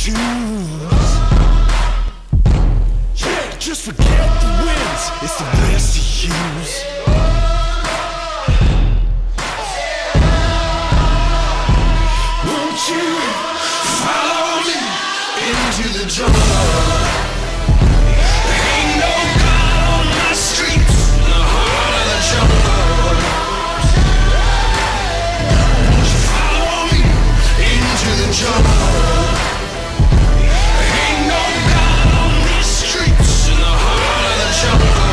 choose. Yeah, just forget the wins, it's the best to use. Won't you follow me into the jungle? Ain't no God on my streets, in the heart of the jungle. Won't you follow me into the jungle? Ain't no God on these streets, in the heart of the jungle.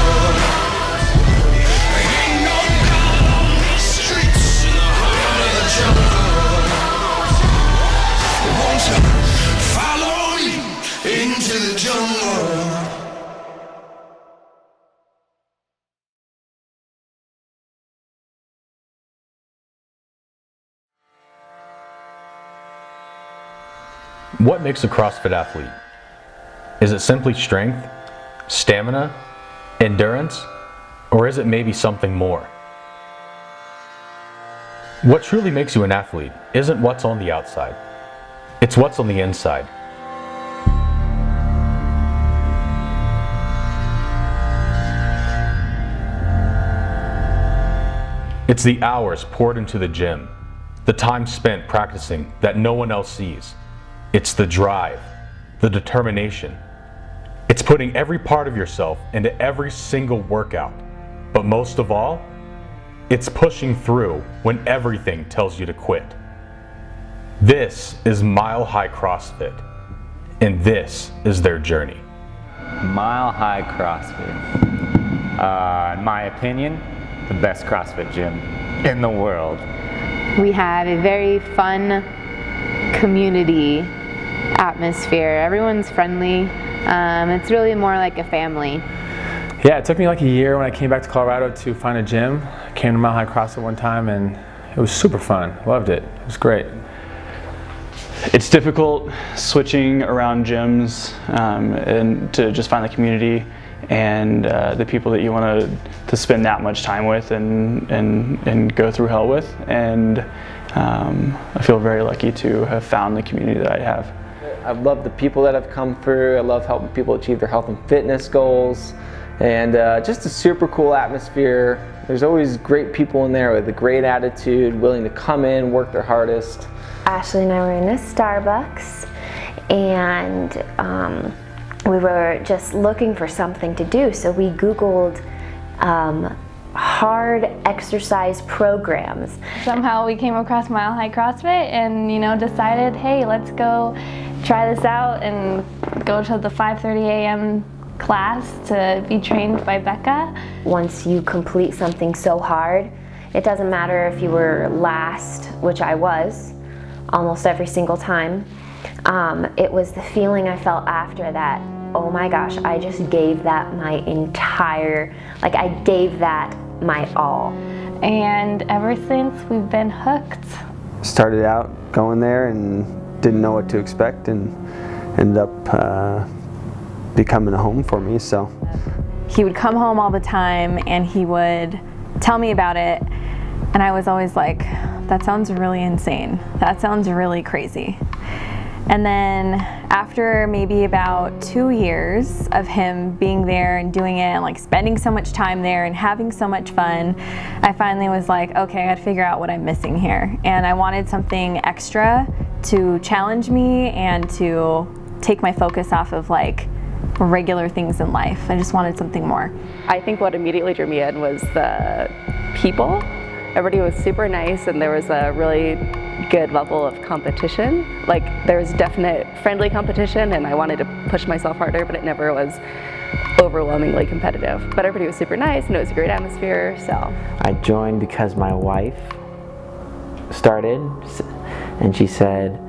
Ain't no God on these streets, in the heart of the jungle. Won't you follow me into the jungle? What makes a CrossFit athlete? Is it simply strength, stamina, endurance, or is it maybe something more? What truly makes you an athlete isn't what's on the outside, it's what's on the inside. It's the hours poured into the gym, the time spent practicing that no one else sees. It's the drive, the determination. It's putting every part of yourself into every single workout. But most of all, it's pushing through when everything tells you to quit. This is Mile High CrossFit, and this is their journey. Mile High CrossFit. In my opinion, the best CrossFit gym in the world. We have a very fun community atmosphere. Everyone's friendly. It's really more like a family. Yeah, it took me like a year when I came back to Colorado to find a gym. I came to Mile High CrossFit one time and it was super fun. Loved it. It was great. It's difficult switching around gyms and to just find the community and the people that you want to spend that much time with and go through hell with. And I feel very lucky to have found the community that I have. I love the people that have come through. I love helping people achieve their health and fitness goals, and just a super cool atmosphere. There's always great people in there with a great attitude, willing to come in, work their hardest. Ashley and I were in a Starbucks, and we were just looking for something to do, so we Googled hard exercise programs. Somehow we came across Mile High CrossFit and decided, hey, let's go try this out and go to the 5:30 a.m. class to be trained by Becca. Once you complete something so hard, it doesn't matter if you were last, which I was almost every single time. It was the feeling I felt after that. Oh my gosh, I just gave that my entire, I gave that my all. And ever since, we've been hooked. Started out going there and didn't know what to expect, and ended up becoming a home for me. So he would come home all the time and he would tell me about it, and I was always like, that sounds really insane. That sounds really crazy. And then after maybe about 2 years of him being there and doing it and spending so much time there and having so much fun, I finally was like, okay, I gotta figure out what I'm missing here. And I wanted something extra to challenge me and to take my focus off of regular things in life. I just wanted something more. I think what immediately drew me in was the people. Everybody was super nice, and there was a really good level of competition. There was definite friendly competition, and I wanted to push myself harder, but it never was overwhelmingly competitive. But everybody was super nice, and it was a great atmosphere, so. I joined because my wife started, and she said,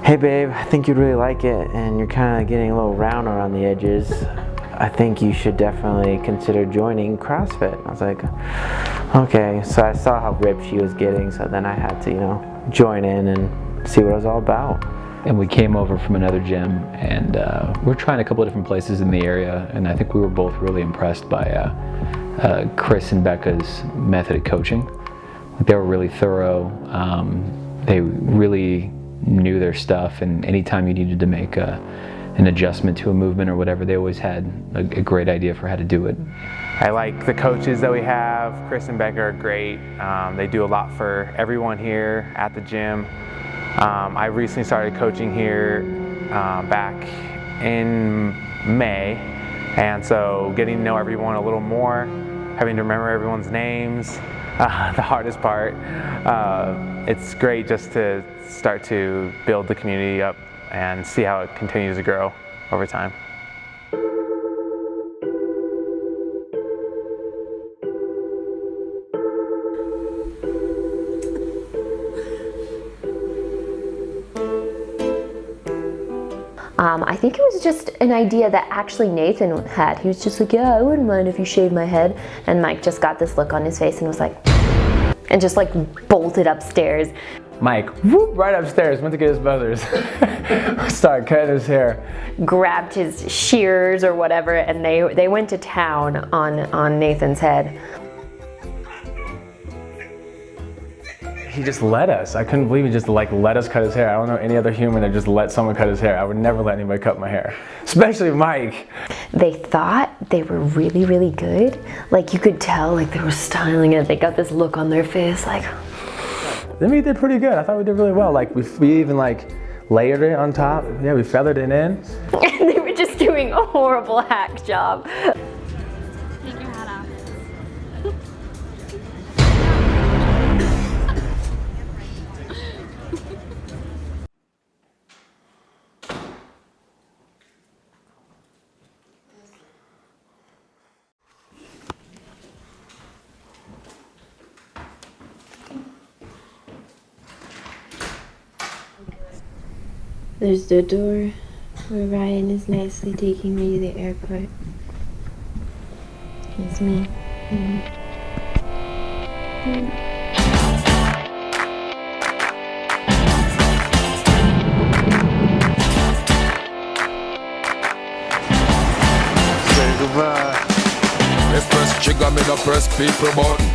hey babe, I think you'd really like it, and you're kind of getting a little round around the edges. I think you should definitely consider joining CrossFit. I was like, okay. So I saw how ripped she was getting, so then I had to, join in and see what it was all about. And we came over from another gym, and we're trying a couple of different places in the area, and I think we were both really impressed by Chris and Becca's method of coaching. They were really thorough. They really knew their stuff, and anytime you needed to make an adjustment to a movement or whatever, they always had a great idea for how to do it. I like the coaches that we have. Chris and Becca are great. They do a lot for everyone here at the gym. I recently started coaching here back in May, and so getting to know everyone a little more, having to remember everyone's names, the hardest part. It's great just to start to build the community up and see how it continues to grow over time. I think it was just an idea that actually Nathan had. He was just like, yeah, I wouldn't mind if you shaved my head. And Mike just got this look on his face and was like, and just like bolted upstairs. Mike, whoop, right upstairs, went to get his buzzers. Started cutting his hair. Grabbed his shears or whatever, and they went to town on Nathan's head. He just let us. I couldn't believe he just let us cut his hair. I don't know any other human that just let someone cut his hair. I would never let anybody cut my hair, especially Mike. They thought they were really, really good. Like you could tell, like they were styling it. They got this look on their face, like. Then we did pretty good. I thought we did really well. Like we even like layered it on top. Yeah, we feathered it in. And they were just doing a horrible hack job. Take your hat off. There's the door where Ryan is nicely taking me to the airport. It's me. Say goodbye. Me press trigger, me no press people button.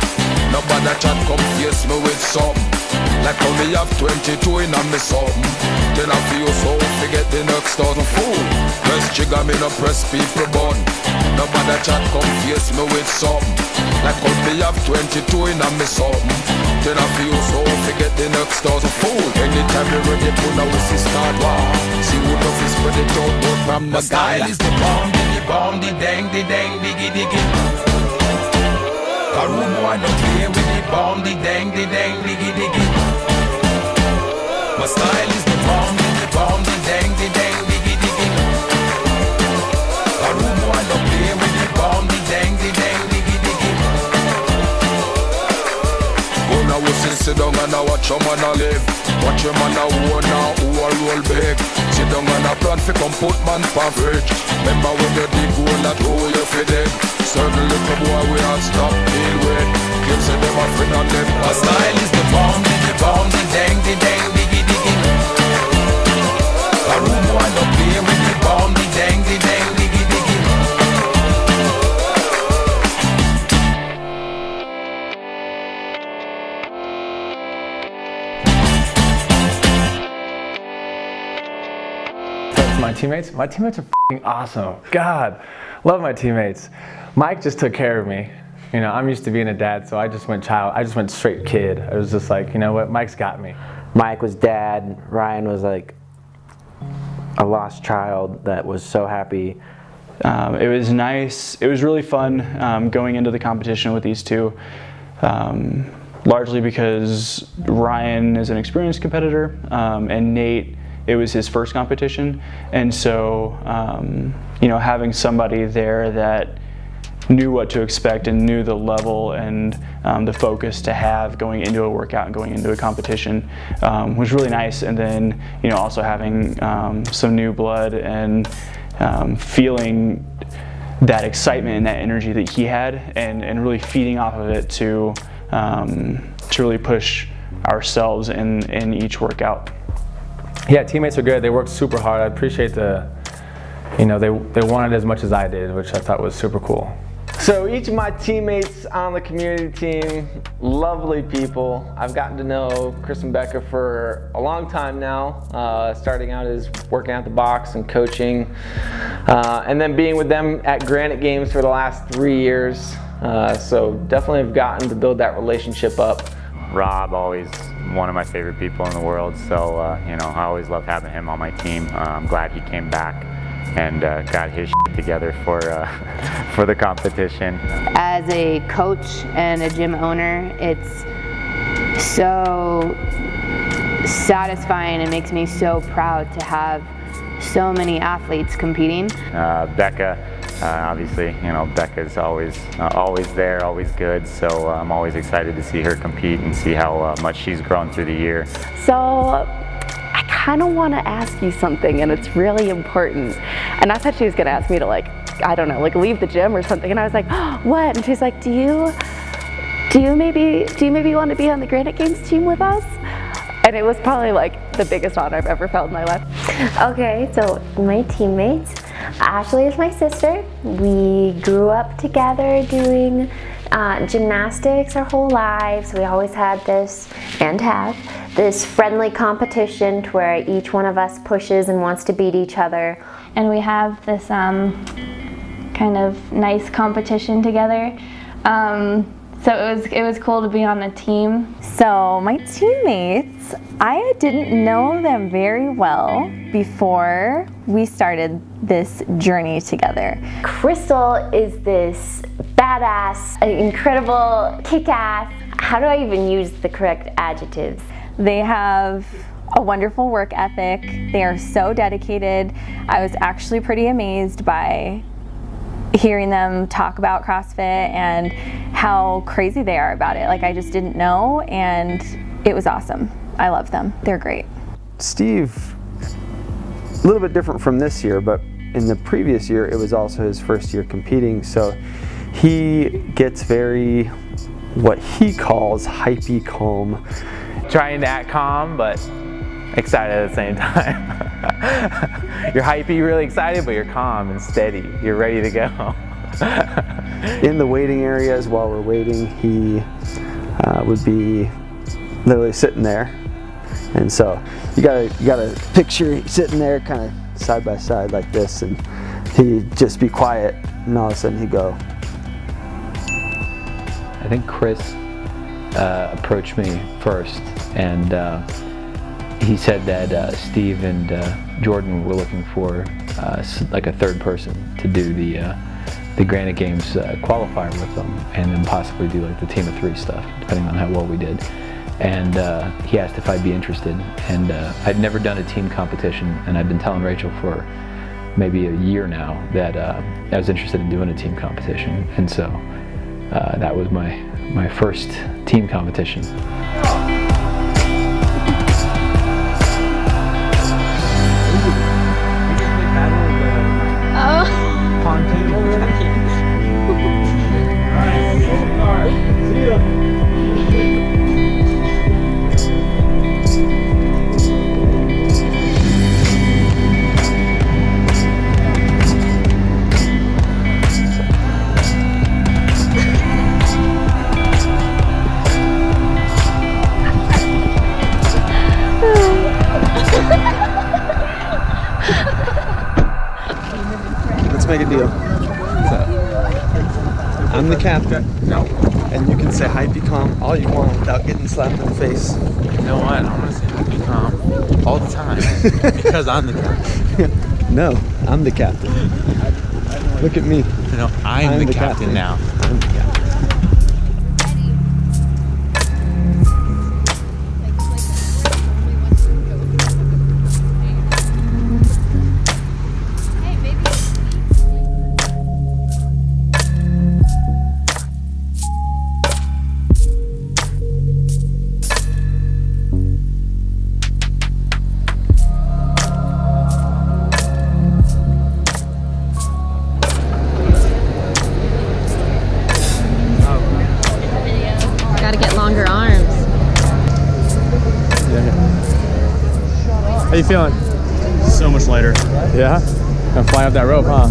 Nobody chat come face me with something. Like how me have 22 in a me something. Then I feel so forget the next 1,000 fool. Press trigger, me no press people button. Nobody chat come face me with something. Like how me have 22 in a me something. Then I feel so forget the next 1,000 fool. Anytime you ready to know it's the start war. See who love is spread it out, but from the style is the bomb, the dang, diggy diggy. A room boy don't play with the bomb, the dang, diggy diggy. My style is the bomb, the dang, diggy diggy. A room boy don't play with the bomb, the dang, diggy diggy. Go now we sit down and I watch your man a live. Watch your man a own now who a roll big. Sit down and a plan fi come put man for fridge. Remember when you dig hole that hole you fi dig. Certain little boy we all stop deal with. Clips say them a friend and them. My style is the bomb, the dang, diggy diggy. A room boy no play with the bomb, the dang, diggy diggy. My teammates are f***ing awesome. God, love my teammates. Mike just took care of me. You know, I'm used to being a dad, so I just went straight kid. I was just like, you know what, Mike's got me. Mike was dad, Ryan was like a lost child that was so happy. It was nice, it was really fun going into the competition with these two. Largely because Ryan is an experienced competitor and Nate, it was his first competition, and so you know, having somebody there that knew what to expect and knew the level and the focus to have going into a workout and going into a competition was really nice. And then, you know, also having some new blood and feeling that excitement and that energy that he had, and really feeding off of it to really push ourselves in each workout. Yeah, teammates are good. They work super hard. I appreciate you know, they wanted as much as I did, which I thought was super cool. So each of my teammates on the community team, lovely people. I've gotten to know Chris and Becca for a long time now, starting out as working at the box and coaching, and then being with them at Granite Games for the last 3 years. So definitely have gotten to build that relationship up. Rob, always one of my favorite people in the world, so you know, I always love having him on my team. I'm glad he came back and got his shit together for the competition. As a coach and a gym owner, it's so satisfying and makes me so proud to have so many athletes competing. Becca, obviously, you know, Becca's always there, always good, so I'm always excited to see her compete and see how much she's grown through the year. So I kind of want to ask you something, and it's really important. And I thought she was going to ask me to, like, I don't know, like leave the gym or something. And I was like, oh, what? And she's like, do you maybe want to be on the Granite Games team with us? And it was probably like the biggest honor I've ever felt in my life. Okay, so my teammates, Ashley is my sister. We grew up together doing gymnastics our whole lives. We always had this, and have, this friendly competition to where each one of us pushes and wants to beat each other. And we have this kind of nice competition together. So it was cool to be on a team. So my teammates, I didn't know them very well before we started this journey together. Crystal is this badass, incredible, kick-ass. How do I even use the correct adjectives? They have a wonderful work ethic. They are so dedicated. I was actually pretty amazed by hearing them talk about CrossFit and how crazy they are about it. Like, I just didn't know, and it was awesome. I love them. They're great. Steve, a little bit different from this year, but in the previous year, it was also his first year competing, so he gets very, what he calls, hypey calm. Trying to act calm, but excited at the same time. You're hypey, really excited, but you're calm and steady. You're ready to go. In the waiting areas while we're waiting, he would be literally sitting there. And so you gotta picture sitting there kind of side by side like this, and he'd just be quiet, and all of a sudden he'd go. I think Chris approached me first, and he said that Steve and Jordan were looking for like a third person to do the Granite Games qualifier with them, and then possibly do like the team of 3 stuff, depending on how well we did. And he asked if I'd be interested, and I'd never done a team competition, and I'd been telling Rachel for maybe a year now that I was interested in doing a team competition, and so that was my first team competition. Let's make a deal. I'm the captain. No. And you can say hypey calm all you want without getting slapped in the face. You know what? I'm gonna say hypey calm all the time because I'm the captain. No, I'm the captain. Look at me. No, I'm the captain now. I'm the captain. Longer arms. How you feeling? So much lighter. Yeah? Gonna fly up that rope, huh?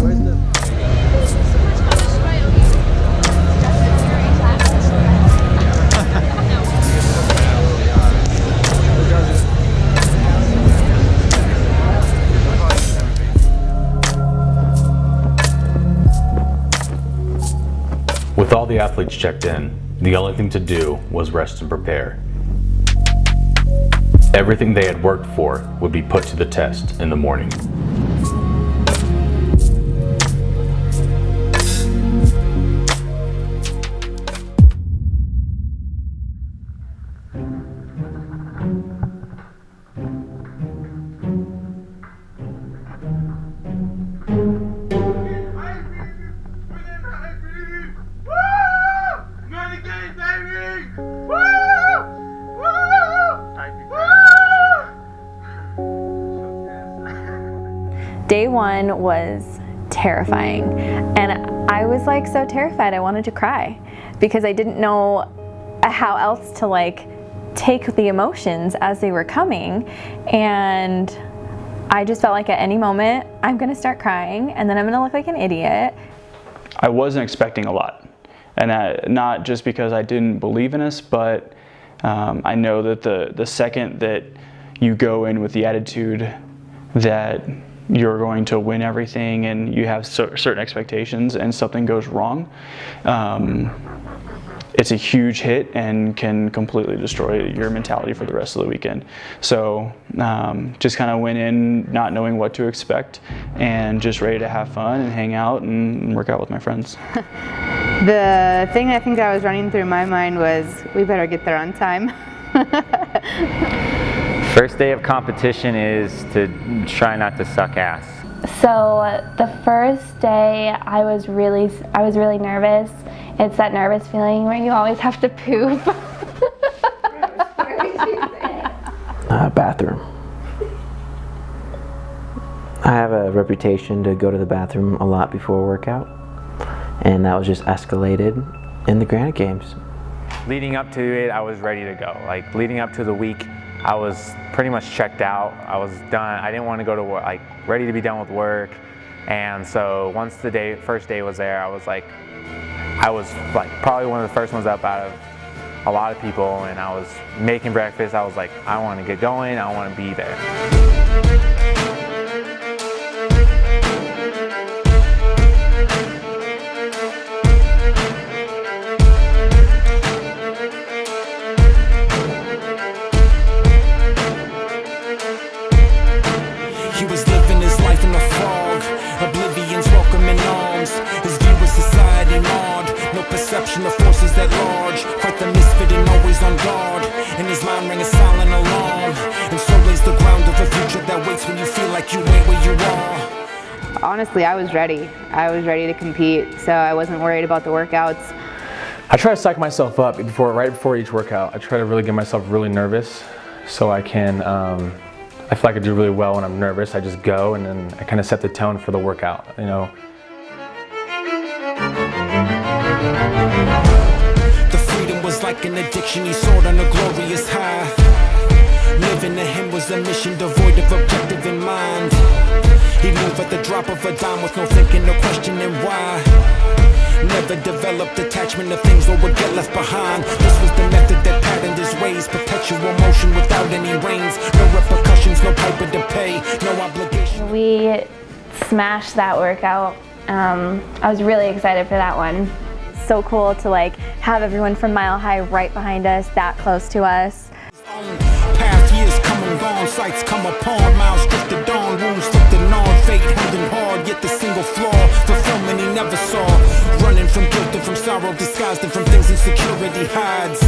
With all the athletes checked in, the only thing to do was rest and prepare. Everything they had worked for would be put to the test in the morning. Day one was terrifying, and I was like so terrified I wanted to cry because I didn't know how else to like take the emotions as they were coming, and I just felt like at any moment I'm gonna start crying and then I'm gonna look like an idiot. I wasn't expecting a lot, and not just because I didn't believe in us, but I know that the second that you go in with the attitude that you're going to win everything and you have certain expectations and something goes wrong, it's a huge hit and can completely destroy your mentality for the rest of the weekend. So just kind of went in not knowing what to expect and just ready to have fun and hang out and work out with my friends. The thing I think that was running through my mind was, we better get there on time. First day of competition is to try not to suck ass. So the first day I was really nervous. It's that nervous feeling where you always have to poop. Bathroom. I have a reputation to go to the bathroom a lot before a workout, and that was just escalated in the Granite Games. Leading up to it, I was ready to go. Like leading up to the week, I was pretty much checked out. I was done. I didn't want to go to work, like ready to be done with work. And so once the first day was there, I was like probably one of the first ones up out of a lot of people, and I was making breakfast. I was like, I want to get going. I want to be there. He was living his life in a fog, oblivion's welcoming arms. His view of society marred, no perception of forces that large. Quite the misfit and always on guard. In his mind rang a silent alarm, and so lays the ground of a future that waits when you feel like you ain't where you are. Honestly, I was ready. I was ready to compete, so I wasn't worried about the workouts. I try to psych myself up right before each workout. I try to really get myself really nervous so I can, I feel like I do really well when I'm nervous. I just go and then I kind of set the tone for the workout, you know. The freedom was like an addiction he soared on a glorious high. Living to him was a mission devoid of objective in mind. He'd move at the drop of a dime with no thinking or questioning why. Never developed attachment to things or would get left behind. This was the method that patterned his ways. Perpetual motion without any reins. No repercussions, no piper to pay, no obligation. We smashed that workout. I was really excited for that one. So cool to like have everyone from Mile High right behind us, that close to us. Past years come and gone, sights come upon, miles drifted on, wounds flipped and on, fate held and hard, yet the single flaw, fulfillment he never saw. Running from guilt and from sorrow, disguised and from things insecurity hides.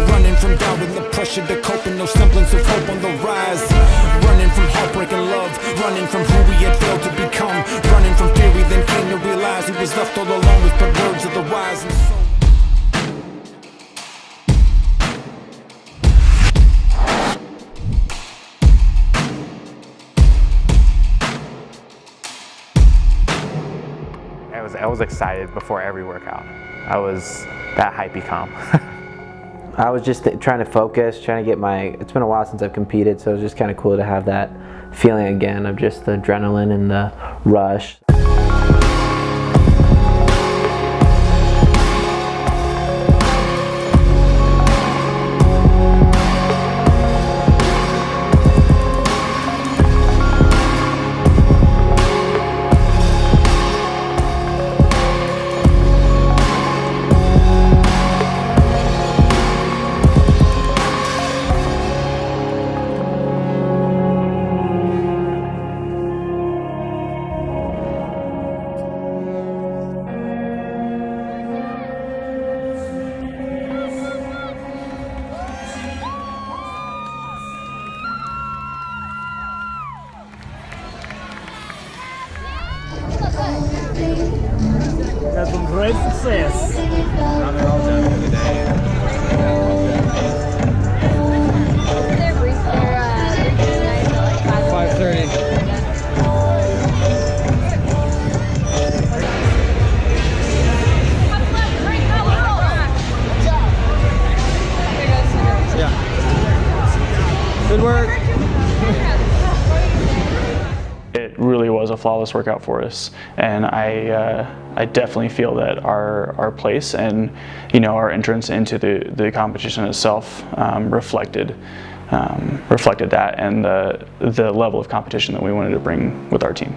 Running from doubt and the pressure to cope and no semblance of hope on the rise. Running from heartbreak and love, running from who he had failed to become. Running from theory, then came to realize he was left all alone with but words of the wise. And so I was excited before every workout. I was that hypey calm. I was just trying to focus, trying to get it's been a while since I've competed, so it was just kind of cool to have that feeling again of just the adrenaline and the rush. That's some great success. They're all done for the day. 5:30. Good work. It really was a flawless workout for us, and I definitely feel that our place and our entrance into the competition itself reflected that and the level of competition that we wanted to bring with our team.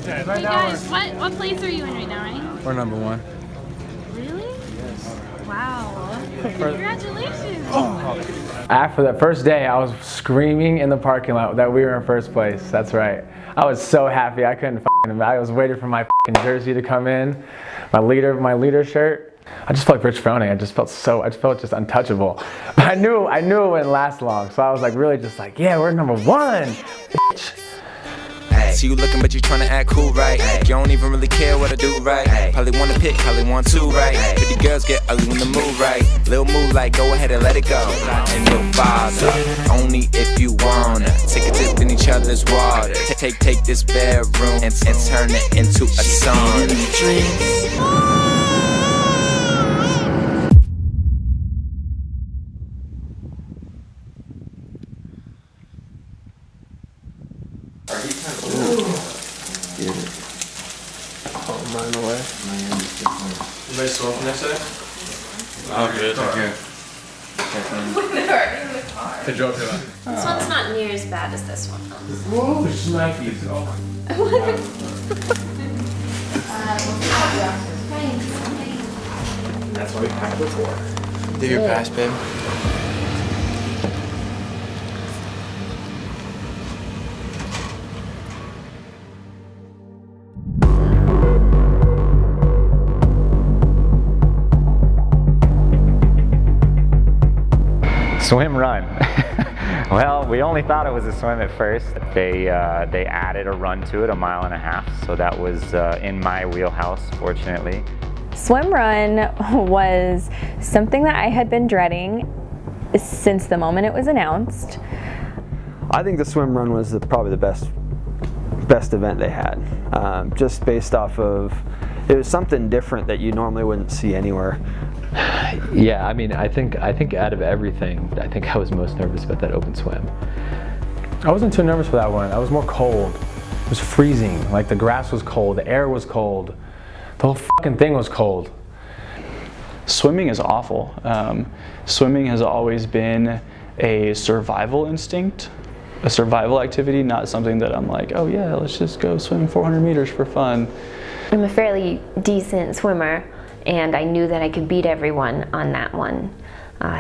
Hey guys, what place are you in right now, right? We're number 1. Really? Yes. Wow. Congratulations. After that first day, I was screaming in the parking lot that we were in first place. That's right. I was so happy. I couldn't I was waiting for my jersey to come in, my leader shirt. I just felt like Rich Froning. I just felt just untouchable. But I knew it wouldn't last long. So I was like really just like, yeah, we're number 1. Bitch. See you looking, but you tryna act cool, right? You don't even really care what I do, right? Probably wanna pick, probably want to, right? Pretty girls get ugly when the move, right? Little move like go ahead and let it go. And no bother, only if you wanna. Take a dip in each other's water. Take this bedroom and turn it into a sauna. Mine away. Anybody sore from yesterday? Oh, good. Good joke, Taylor. This one's not near as bad as this one. Whoa, Schnikes. That's why we packed before. Do your pass, babe. Swim run. Well, we only thought it was a swim at first. They added a run to it, 1.5 miles, so that was in my wheelhouse, fortunately. Swim run was something that I had been dreading since the moment it was announced. I think the swim run was probably the best event they had, just based off of it was something different that you normally wouldn't see anywhere. Yeah, I mean, I think out of everything, I think I was most nervous about that open swim. I wasn't too nervous for that one. I was more cold. It was freezing. Like the grass was cold, the air was cold, the whole fucking thing was cold. Swimming is awful. Swimming has always been a survival instinct, a survival activity, not something that I'm like, oh yeah, let's just go swim 400 meters for fun. I'm a fairly decent swimmer, and I knew that I could beat everyone on that one.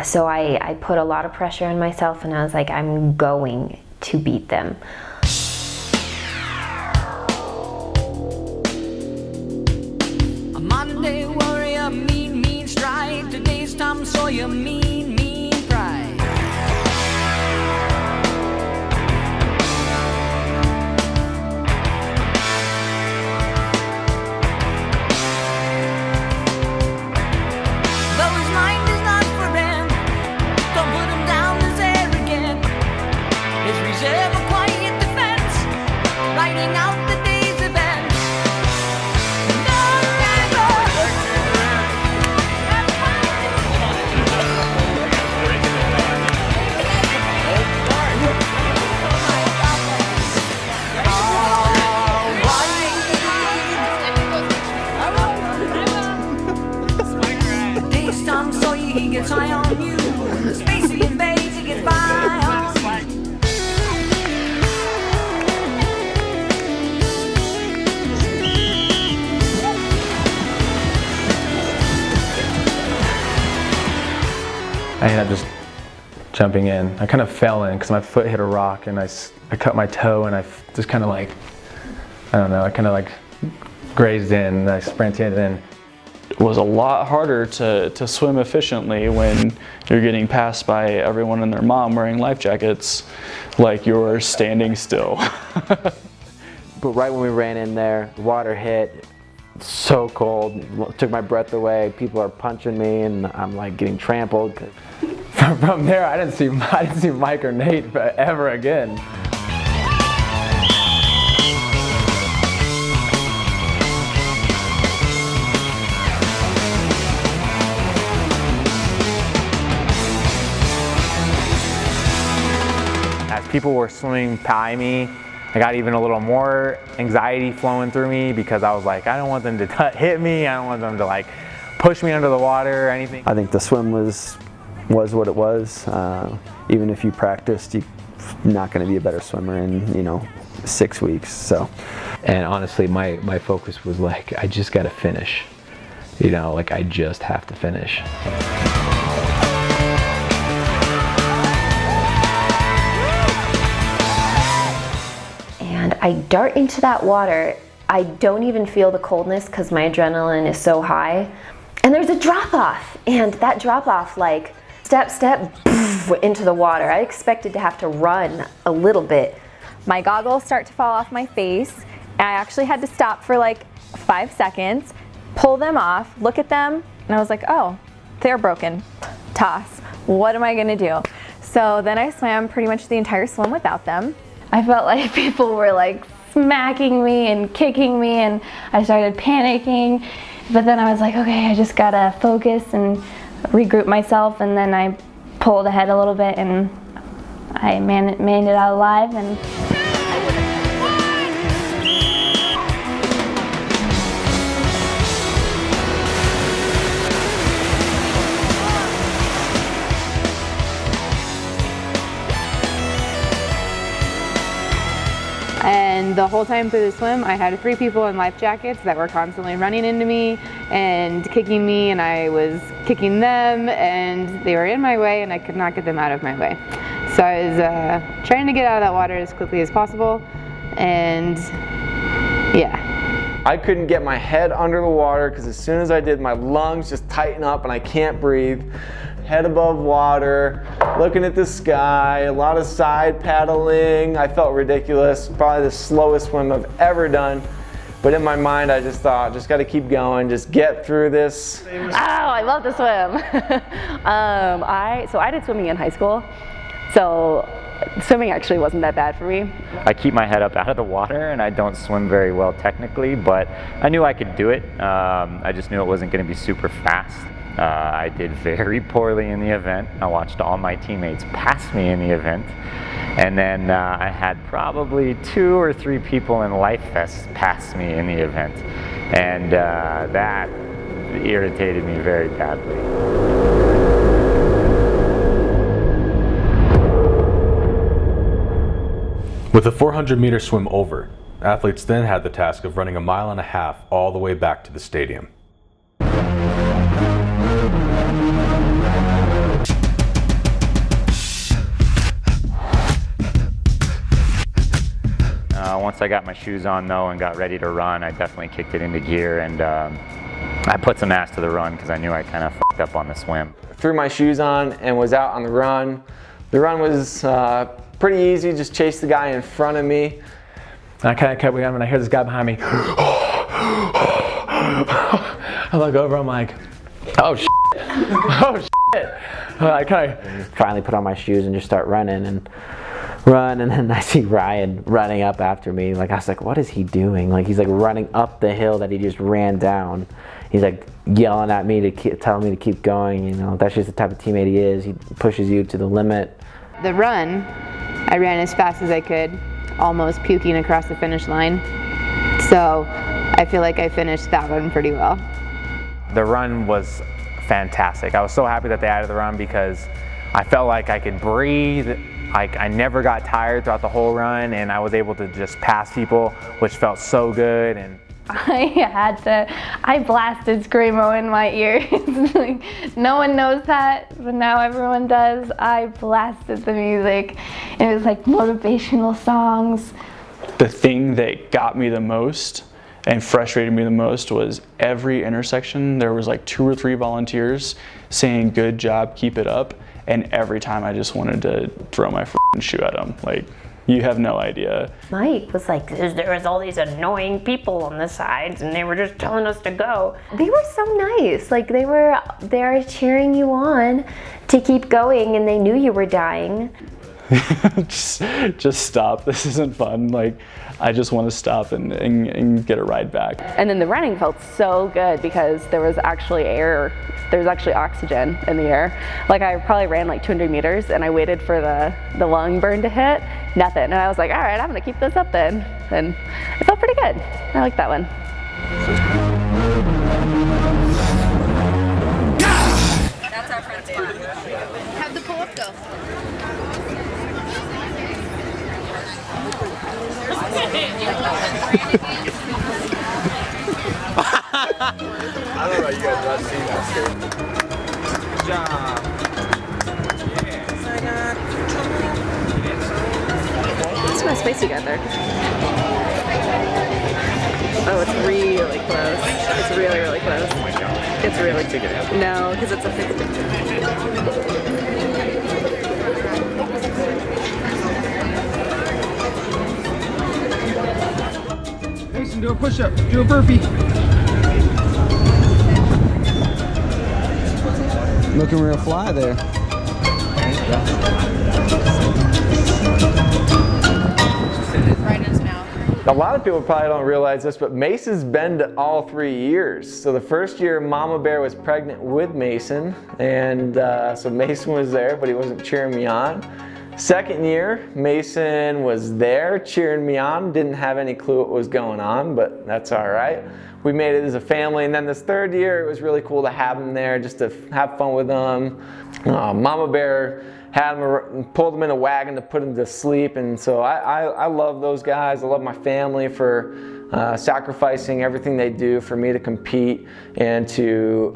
So I put a lot of pressure on myself, and I was like, I'm going to beat them. A Monday warrior, mean stride. Today's Tom Sawyer, mean pride. Though his mind is not for rent, don't put him down as arrogant. His reserve a quiet defense, writing out the day's events. Days Tom Sawyer, he gets high on you. Spacey invades, he gets by on you. I ended up just jumping in. I kind of fell in because my foot hit a rock and I cut my toe and I just kind of like, I don't know, I kind of like grazed in and I sprinted in. was a lot harder to swim efficiently when you're getting passed by everyone and their mom wearing life jackets like you're standing still. But right when we ran in there, the water hit, so cold, took my breath away. People are punching me and I'm like getting trampled. From there, I didn't see Mike or Nate ever again. As people were swimming by me, I got even a little more anxiety flowing through me because I was like, I don't want them to hit me. I don't want them to like push me under the water or anything. I think the swim was what it was. Even if you practiced, you're not going to be a better swimmer in 6 weeks. So, and honestly, my focus was like, I just got to finish. Like I just have to finish. And I dart into that water. I don't even feel the coldness because my adrenaline is so high. And there's a drop off, and that drop off, like step, poof, into the water. I expected to have to run a little bit. My goggles start to fall off my face. I actually had to stop for like 5 seconds, pull them off, look at them, and I was like, oh, they're broken. Toss. What am I gonna do? So then I swam pretty much the entire swim without them. I felt like people were like smacking me and kicking me, and I started panicking. But then I was like, okay, I just gotta focus and regroup myself, and then I pulled ahead a little bit and I made it out alive. And And the whole time through the swim, I had 3 people in life jackets that were constantly running into me and kicking me, and I was kicking them, and they were in my way, and I could not get them out of my way. So I was trying to get out of that water as quickly as possible, and yeah. I couldn't get my head under the water because as soon as I did, my lungs just tighten up and I can't breathe. Head above water, looking at the sky, a lot of side paddling. I felt ridiculous, probably the slowest swim I've ever done. But in my mind, I just thought, just gotta keep going, just get through this. Oh, I love to swim. So I did swimming in high school. So swimming actually wasn't that bad for me. I keep my head up out of the water and I don't swim very well technically, but I knew I could do it. I just knew it wasn't gonna be super fast. I did very poorly in the event. I watched all my teammates pass me in the event. And then I had probably 2 or 3 people in life vests pass me in the event. And that irritated me very badly. With the 400-meter swim over, athletes then had the task of running 1.5 miles all the way back to the stadium. Once I got my shoes on though and got ready to run, I definitely kicked it into gear, and I put some ass to the run because I knew I kind of fucked up on the swim. Threw my shoes on and was out on the run. The run was pretty easy, just chased the guy in front of me. And I kind of kept going and I hear this guy behind me. I look over, I'm like, oh shit, oh shit. I kind of finally put on my shoes and just start running and run, and then I see Ryan running up after me. Like I was like, what is he doing? Like he's like running up the hill that he just ran down. He's like yelling at me to telling me to keep going. That's just the type of teammate he is. He pushes you to the limit. The run, I ran as fast as I could, almost puking across the finish line. So I feel like I finished that one pretty well. The run was fantastic. I was so happy that they added the run because I felt like I could breathe. I never got tired throughout the whole run, and I was able to just pass people, which felt so good. And I blasted Screamo in my ears. Like, no one knows that, but now everyone does. I blasted the music. It was like motivational songs. The thing that got me the most and frustrated me the most was every intersection there was like 2 or 3 volunteers saying good job, keep it up, and every time I just wanted to throw my shoe at them. Like, you have no idea. Mike was like, there was all these annoying people on the sides and they were just telling us to go. They were so nice. Like, they were cheering you on to keep going, and they knew you were dying. just stop, this isn't fun. Like, I just want to stop and get a ride back. And then the running felt so good because there was actually air, there was actually oxygen in the air. Like, I probably ran like 200 meters and I waited for the lung burn to hit, nothing. And I was like, all right, I'm gonna keep this up then. And it felt pretty good. I like that one. That's our friend spot. Have the pull up though. I don't know, you guys have seen that skirt. Good job. It's nice space you got there. Oh, it's really close. It's really, really close. Oh my god. It's really close. No, because it's a fixed picture. Mason, do a push-up. Do a burpee. Looking real fly there. Right in his mouth. A lot of people probably don't realize this, but Mason's been to all 3 years. So the first year, Mama Bear was pregnant with Mason, and so Mason was there, but he wasn't cheering me on. Second year, Mason was there cheering me on, didn't have any clue what was going on, but that's all right. We made it as a family, and then this third year, it was really cool to have him there, just to have fun with him. Mama Bear had him, pulled him in a wagon to put him to sleep, and so I love those guys. I love my family for sacrificing everything they do for me to compete and to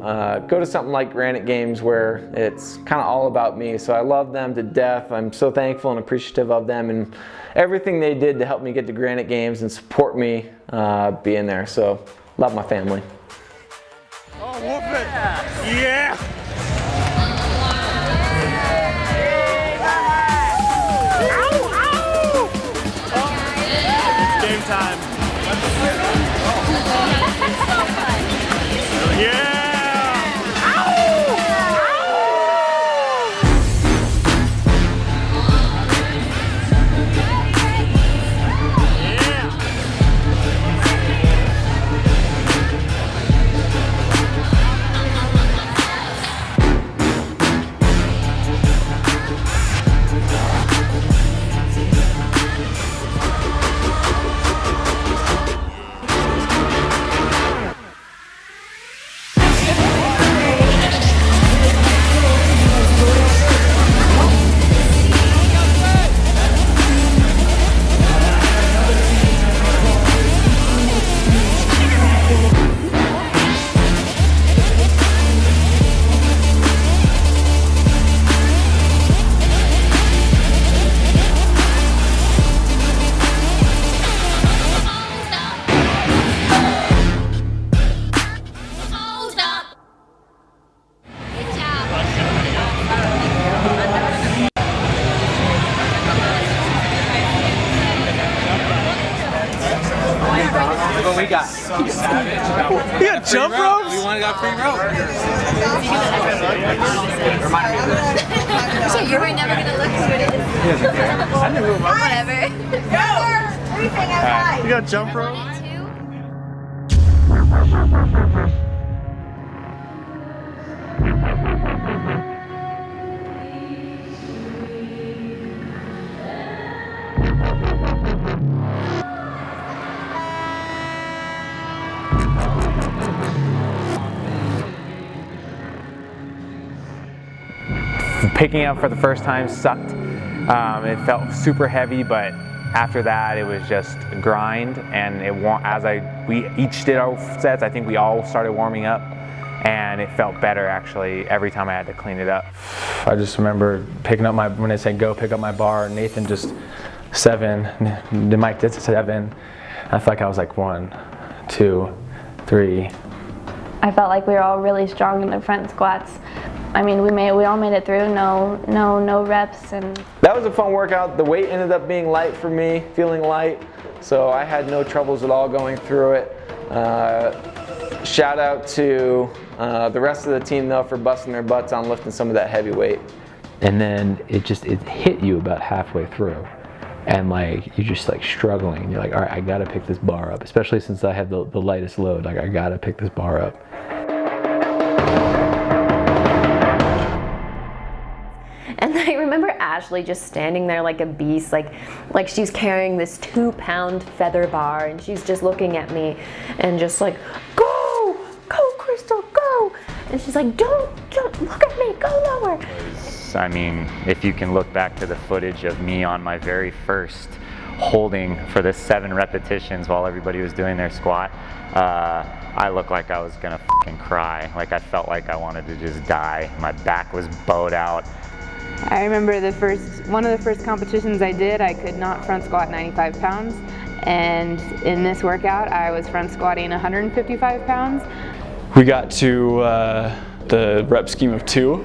go to something like Granite Games where it's kind of all about me. So I love them to death. I'm so thankful and appreciative of them and everything they did to help me get to Granite Games and support me being there. So love my family. Oh, whoop it! Yeah! Game time. Yeah! We got. You got jump ropes? We want to got free rope. So you were never gonna look who it is. I knew who it was. Whatever. Go! Everything outside. You got jump rope? Picking up for the first time sucked. It felt super heavy, but after that it was just a grind, and we each did our sets. I think we all started warming up, and it felt better actually every time I had to clean it up. I just remember picking up when they said go pick up my bar, Nathan just 7, then Mike did 7. I felt like I was like 1, 2, 3. I felt like we were all really strong in the front squats. I mean, we all made it through, no reps. And that was a fun workout. The weight ended up being light for me, feeling light. So I had no troubles at all going through it. Shout out to the rest of the team though for busting their butts on lifting some of that heavy weight. And then it hit you about halfway through. And like, you're just like struggling. And you're like, all right, I gotta pick this bar up. Especially since I have the lightest load, like I gotta pick this bar up. And I remember Ashley just standing there like a beast, like she's carrying this 2-pound feather bar, and she's just looking at me and just like, go, Crystal, go. And she's like, don't look at me, go lower. I mean, if you can look back to the footage of me on my very first holding for the 7 repetitions while everybody was doing their squat, I looked like I was gonna fucking cry. Like I felt like I wanted to just die. My back was bowed out. I remember one of the first competitions I did, I could not front squat 95 pounds. And in this workout, I was front squatting 155 pounds. We got to the rep scheme of 2,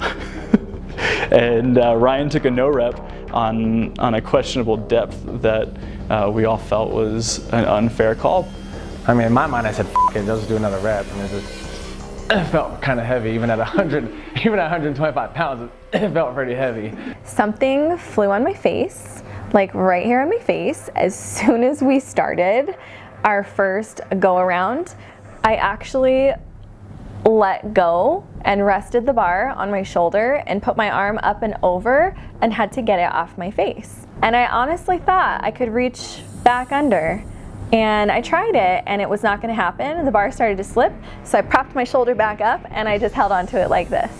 and Ryan took a no rep on a questionable depth that we all felt was an unfair call. I mean, in my mind, I said, F it, just do another rep. And it felt kind of heavy, even at 125 pounds, it felt pretty heavy. Something flew on my face, like right here on my face. As soon as we started our first go around, I actually let go and rested the bar on my shoulder and put my arm up and over and had to get it off my face. And I honestly thought I could reach back under. And I tried it and it was not gonna happen. The bar started to slip, so I propped my shoulder back up and I just held onto it like this.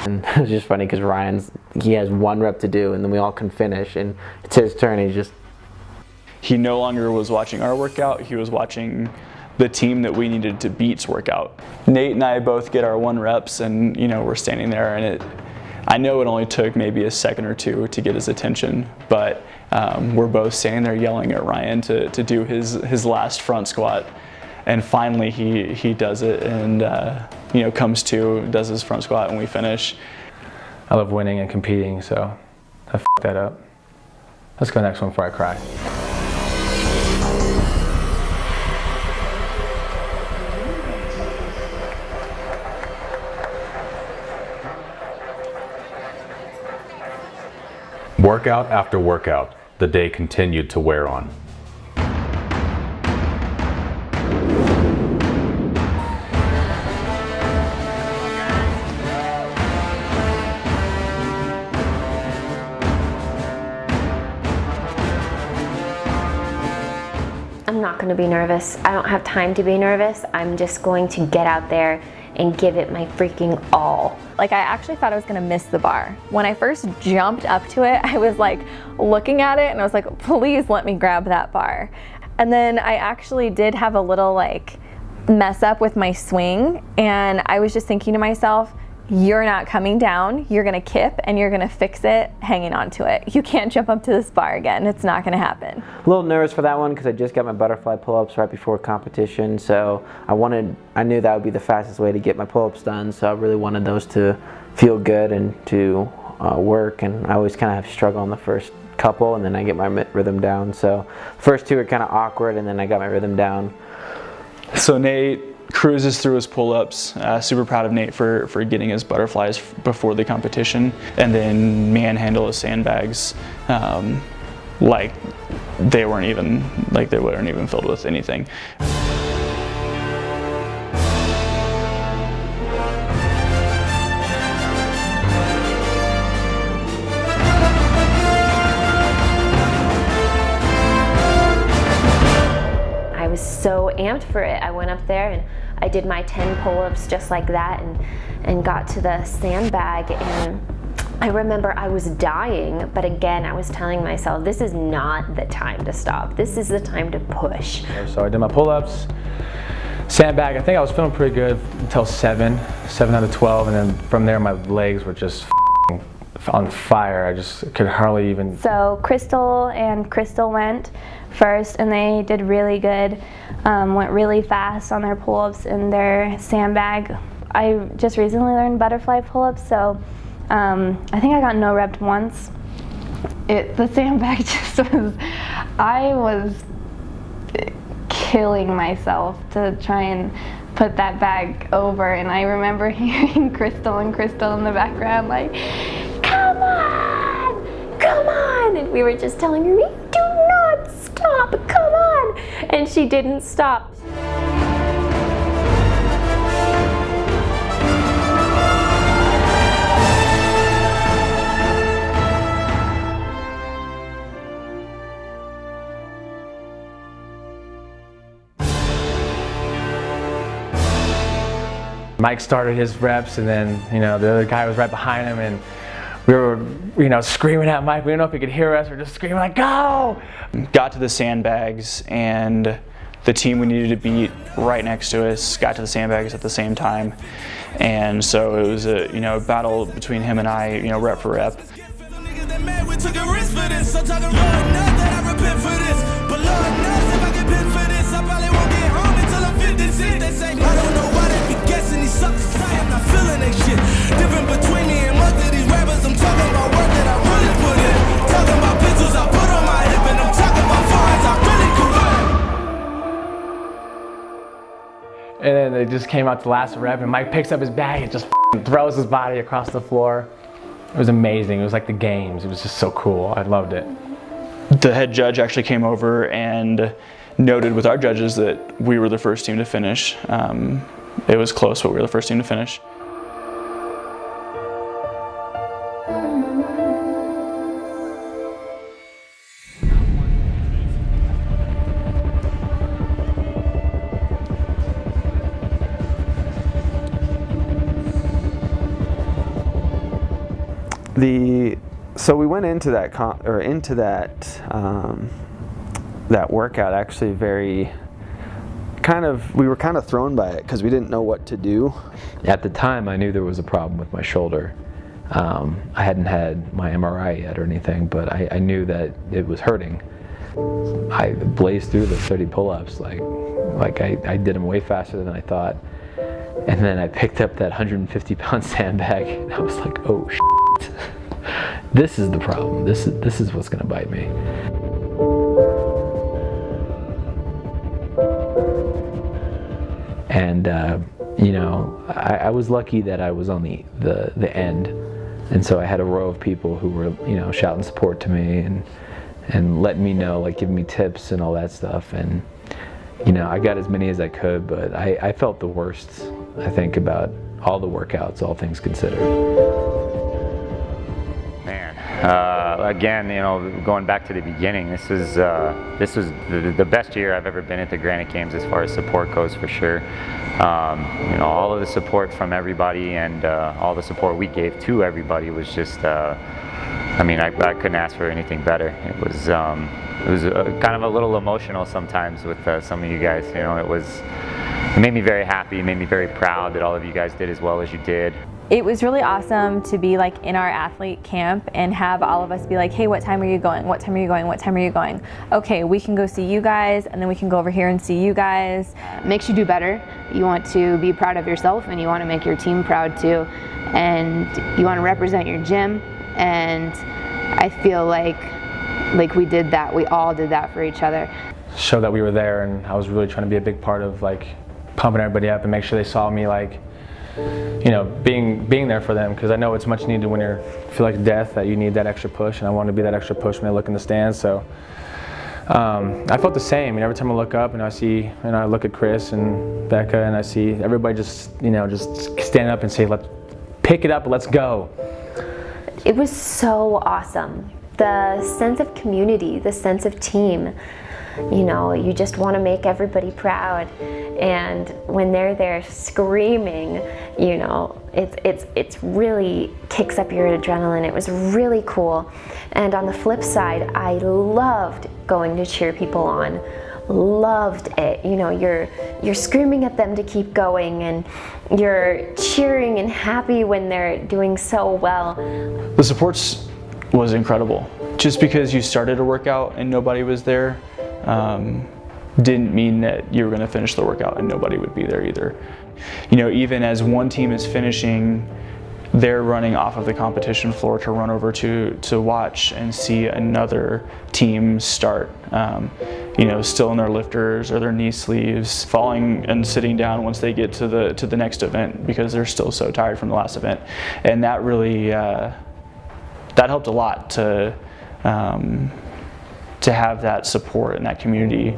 And it was just funny because he has 1 rep to do and then we all can finish and it's his turn. He no longer was watching our workout, he was watching the team that we needed to beat's workout. Nate and I both get our 1 reps and we're standing there and I know it only took maybe a second or 2 to get his attention, but we're both standing there yelling at Ryan to do his last front squat. And finally he does it and comes to, does his front squat and we finish. I love winning and competing, so I f***ed that up. Let's go next one before I cry. Workout after workout, the day continued to wear on. I'm not going to be nervous. I don't have time to be nervous. I'm just going to get out there and give it my freaking all. Like, I actually thought I was gonna miss the bar. When I first jumped up to it, I was like looking at it and I was like, please let me grab that bar. And then I actually did have a little like mess up with my swing, and I was just thinking to myself, you're not coming down, you're gonna kip and you're gonna fix it hanging onto it. You can't jump up to this bar again, it's not gonna happen. A little nervous for that one because I just got my butterfly pull-ups right before competition, so I knew that would be the fastest way to get my pull-ups done, so I really wanted those to feel good and to work, and I always kind of struggle on the first couple and then I get my rhythm down, so the first 2 are kind of awkward and then I got my rhythm down. So Nate cruises through his pull-ups. Super proud of Nate for getting his butterflies before the competition, and then manhandle his sandbags like they weren't even filled with anything. I was so amped for it. I went up there and I did my 10 pull-ups just like that and got to the sandbag, and I remember I was dying, but again, I was telling myself, this is not the time to stop. This is the time to push. So I did my pull-ups, sandbag. I think I was feeling pretty good until 7 out of 12, and then from there my legs were just on fire. I just could hardly even. So Crystal and Crystal went first, and they did really good. Went really fast on their pull-ups and their sandbag. I just recently learned butterfly pull-ups, so I think I got no repped once. The sandbag just was, I was killing myself to try and put that bag over, and I remember hearing Crystal in the background like, come on, come on, and we were just telling her, do not stop, come on, and she didn't stop. Mike started his reps, and then the other guy was right behind him, and we were screaming at Mike. We didn't know if he could hear us. We were just screaming like, go! Got to the sandbags, and the team we needed to beat right next to us got to the sandbags at the same time, and so it was a battle between him and I, rep for rep. We took a risk for this, so talking Lord knows that I repent for this. But Lord knows if I get pinned for this, I probably won't get home until I'm 56. They say, I don't know why they be guessing these suckers. I am not feeling that shit. Different between me and most of these rappers. I'm talking about work that I really put in. Talking about pistols I put on my hip, and I'm talking about foreigns I really could run. And then they just came out the last rep, and Mike picks up his bag and just throws his body across the floor. It was amazing. It was like the games. It was just so cool. I loved it. The head judge actually came over and noted with our judges that we were the first team to finish. It was close, but we were the first team to finish. So we went into that that workout actually we were kind of thrown by it because we didn't know what to do. At the time, I knew there was a problem with my shoulder. I hadn't had my MRI yet or anything, but I knew that it was hurting. I blazed through the 30 pull-ups like I did them way faster than I thought. And then I picked up that 150-pound sandbag, and I was like, oh shit. This is the problem. This is what's gonna bite me. And I was lucky that I was on the end, and so I had a row of people who were shouting support to me and letting me know, like giving me tips and all that stuff. And I got as many as I could, but I felt the worst, I think, about all the workouts, all things considered. Again, going back to the beginning, this was the best year I've ever been at the Granite Games as far as support goes, for sure. All of the support from everybody and all the support we gave to everybody was just, I couldn't ask for anything better. It was kind of a little emotional sometimes with some of you guys. It made me very happy, it made me very proud that all of you guys did as well as you did. It was really awesome to be like in our athlete camp and have all of us be like, hey, what time are you going? What time are you going? What time are you going? Okay, we can go see you guys, and then we can go over here and see you guys. Makes you do better. You want to be proud of yourself, and you want to make your team proud too. And you want to represent your gym, and I feel like we did that. We all did that for each other. Show that we were there, and I was really trying to be a big part of pumping everybody up and make sure they saw me being there for them, because I know it's much needed when you feel like death, that you need that extra push, and I wanted to be that extra push when I look in the stands. So I felt the same. Every time I look up and I look at Chris and Becca, and I see everybody just stand up and say, let's pick it up, let's go. It was so awesome. The sense of community, the sense of team. You just want to make everybody proud, and when they're there screaming, It's really kicks up your adrenaline. It was really cool. And on the flip side, I loved going to cheer people on. Loved it. You know, you're screaming at them to keep going, and you're cheering and happy when they're doing so well. The support was incredible. Just because you started a workout and nobody was there didn't mean that you were going to finish the workout and nobody would be there either. You know, even as one team is finishing, they're running off of the competition floor to run over to watch and see another team start. You know, still in their lifters or their knee sleeves, falling and sitting down once they get to the next event because they're still so tired from the last event. And that really that helped a lot to have that support and that community.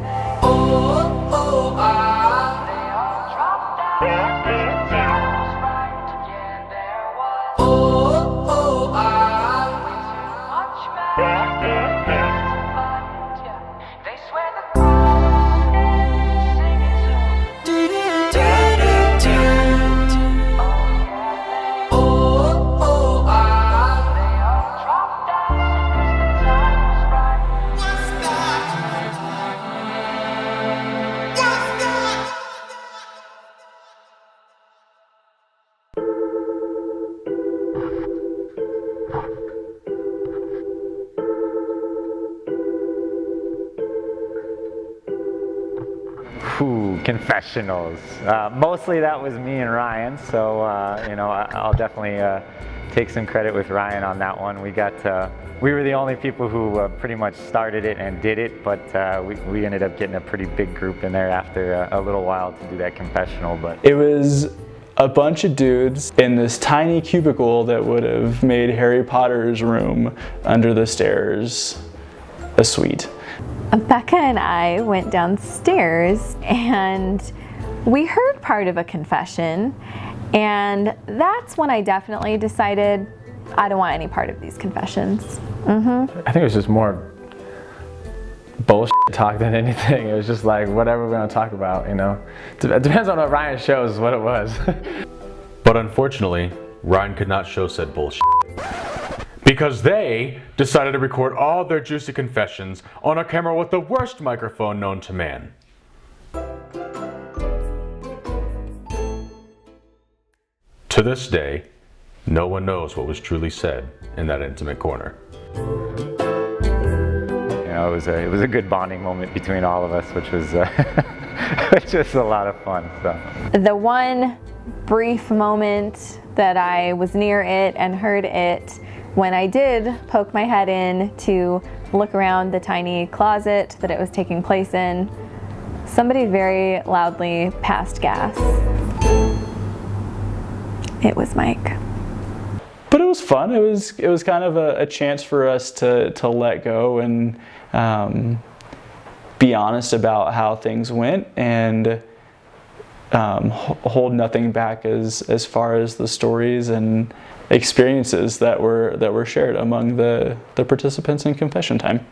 Confessionals. Mostly that was me and Ryan, so you know, I'll definitely take some credit with Ryan on that one. We were the only people who pretty much started it and did it, but we ended up getting a pretty big group in there after a little while to do that confessional. But it was a bunch of dudes in this tiny cubicle that would have made Harry Potter's room under the stairs a suite. Becca and I went downstairs and we heard part of a confession, and that's when I definitely decided I don't want any part of these confessions. I think it was just more bullshit talk than anything. It was just like whatever we're going to talk about, you know. It depends on what Ryan shows what it was. But unfortunately, Ryan could not show said bullshit, because they decided to record all their juicy confessions on a camera with the worst microphone known to man. To this day, no one knows what was truly said in that intimate corner. You know, it was a good bonding moment between all of us, which was a lot of fun. So. The one brief moment that I was near it and heard it, when I did poke my head in to look around the tiny closet that it was taking place in, somebody very loudly passed gas. It was Mike. But it was fun. It was kind of a chance for us to let go and be honest about how things went and hold nothing back as far as the stories and experiences that were shared among the participants in confession time.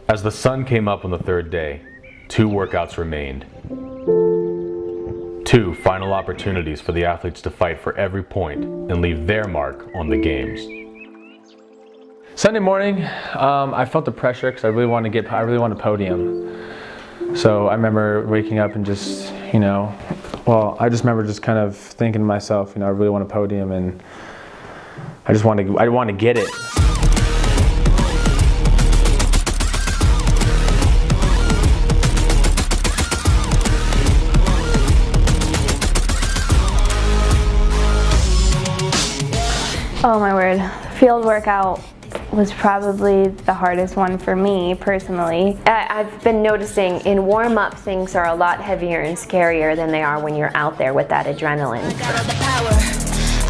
As the sun came up on the third day, 2 workouts remained. 2 final opportunities for the athletes to fight for every point and leave their mark on the games. Sunday morning, I felt the pressure because I really wanted a podium. So I remember waking up and just, you know, I just remember just kind of thinking to myself, you know, I really want a podium, and I want to get it. Oh my word. Field workout was probably the hardest one for me personally. I've been noticing in warm-up things are a lot heavier and scarier than they are when you're out there with that adrenaline. I got all the power.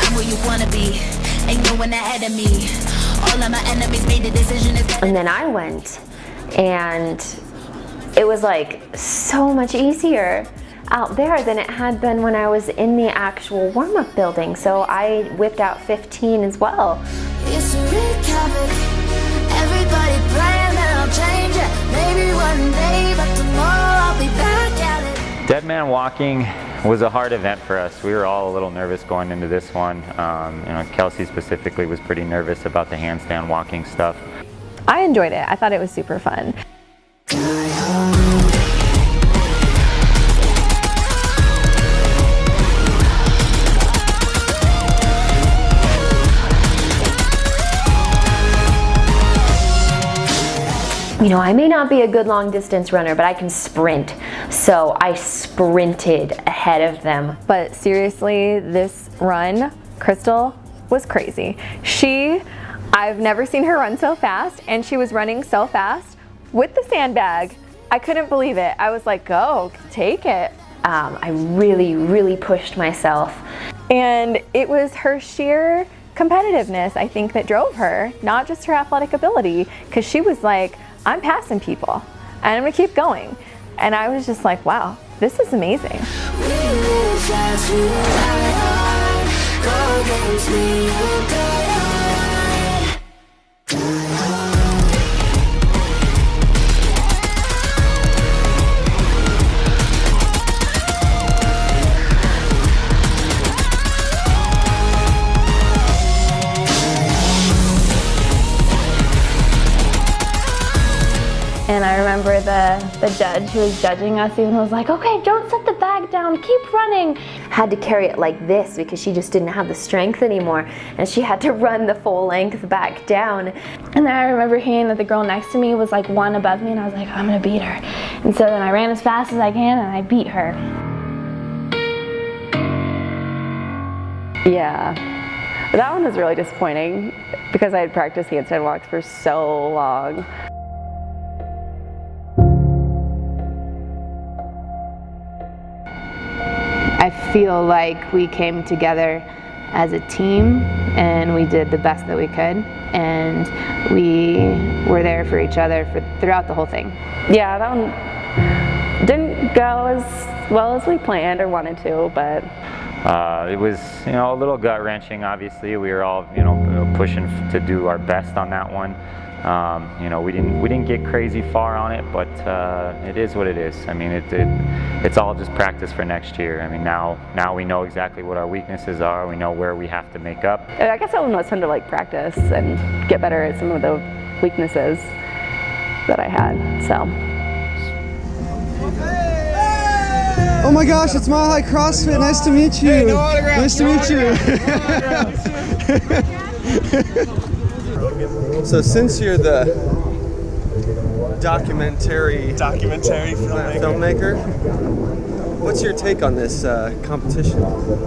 I'm where you wanna be. Ain't no one ahead of me. All of my enemies made the decision. And then I went And it was like so much easier out there than it had been when I was in the actual warm-up building. So I whipped out 15 as well. Used to wreak havoc. Everybody praying that I'll change it. Maybe one day, but tomorrow I'll be back at it. Dead man walking was a hard event for us. We were all a little nervous going into this one. Kelsey specifically was pretty nervous about the handstand walking stuff. I enjoyed it. I thought it was super fun. You know, I may not be a good long distance runner, but I can sprint. So I sprinted ahead of them. But seriously, this run, Crystal, was crazy. I've never seen her run so fast, and she was running so fast with the sandbag. I couldn't believe it. I was like, go, take it. I really pushed myself. And it was her sheer competitiveness, I think, that drove her, not just her athletic ability, because she was like, I'm passing people, and I'm gonna keep going. And I was just like, wow, this is amazing. And I remember the judge who was judging us even was like, okay, don't set the bag down, keep running. Had to carry it like this because she just didn't have the strength anymore, and she had to run the full length back down. And then I remember hearing that the girl next to me was like one above me, and I was like, I'm gonna beat her. And so then I ran as fast as I can and I beat her. Yeah, that one was really disappointing because I had practiced handstand walks for so long. I feel like we came together as a team and we did the best that we could, and we were there for each other throughout the whole thing. Yeah, that one didn't go as well as we planned or wanted to, but it was, a little gut wrenching. Obviously, we were all, pushing to do our best on that one. We didn't get crazy far on it, but it is what it is. I mean, it's all just practice for next year. I mean, now we know exactly what our weaknesses are. We know where we have to make up. I guess that one was fun to practice and get better at some of the weaknesses that I had. So. Oh my gosh, it's Mile High CrossFit. Nice to meet you. Hey, no autographs. Nice to meet you. So since you're the documentary filmmaker, what's your take on this competition?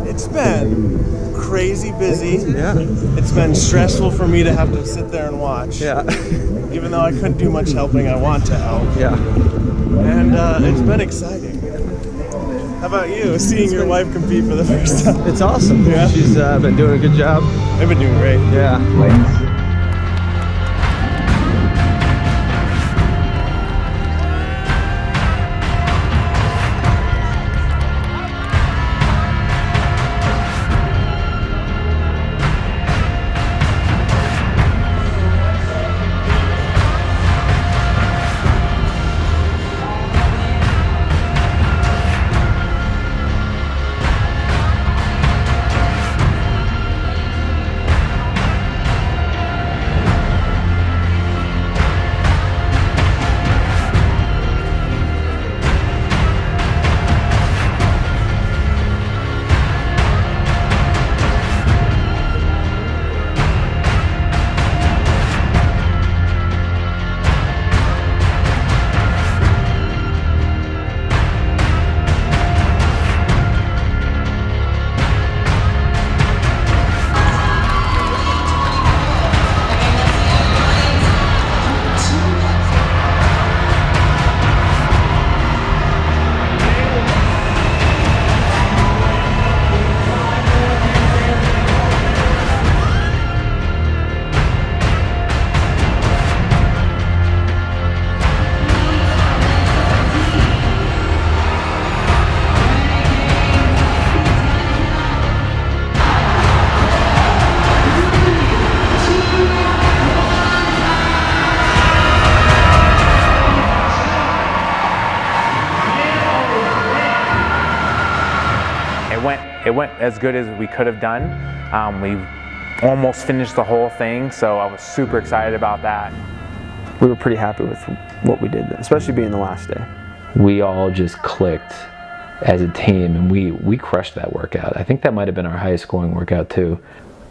It's been crazy busy. Yeah. It's been stressful for me to have to sit there and watch. Yeah. Even though I couldn't do much helping, I want to help. Yeah. And it's been exciting. How about you, seeing your wife compete for the first time? It's awesome. Yeah. She's been doing a good job. They've been doing great. Yeah. it went as good as we could have done. We almost finished the whole thing, so I was super excited about that. We were pretty happy with what we did, especially being the last day. We all just clicked as a team, and we crushed that workout. I think that might have been our highest scoring workout too.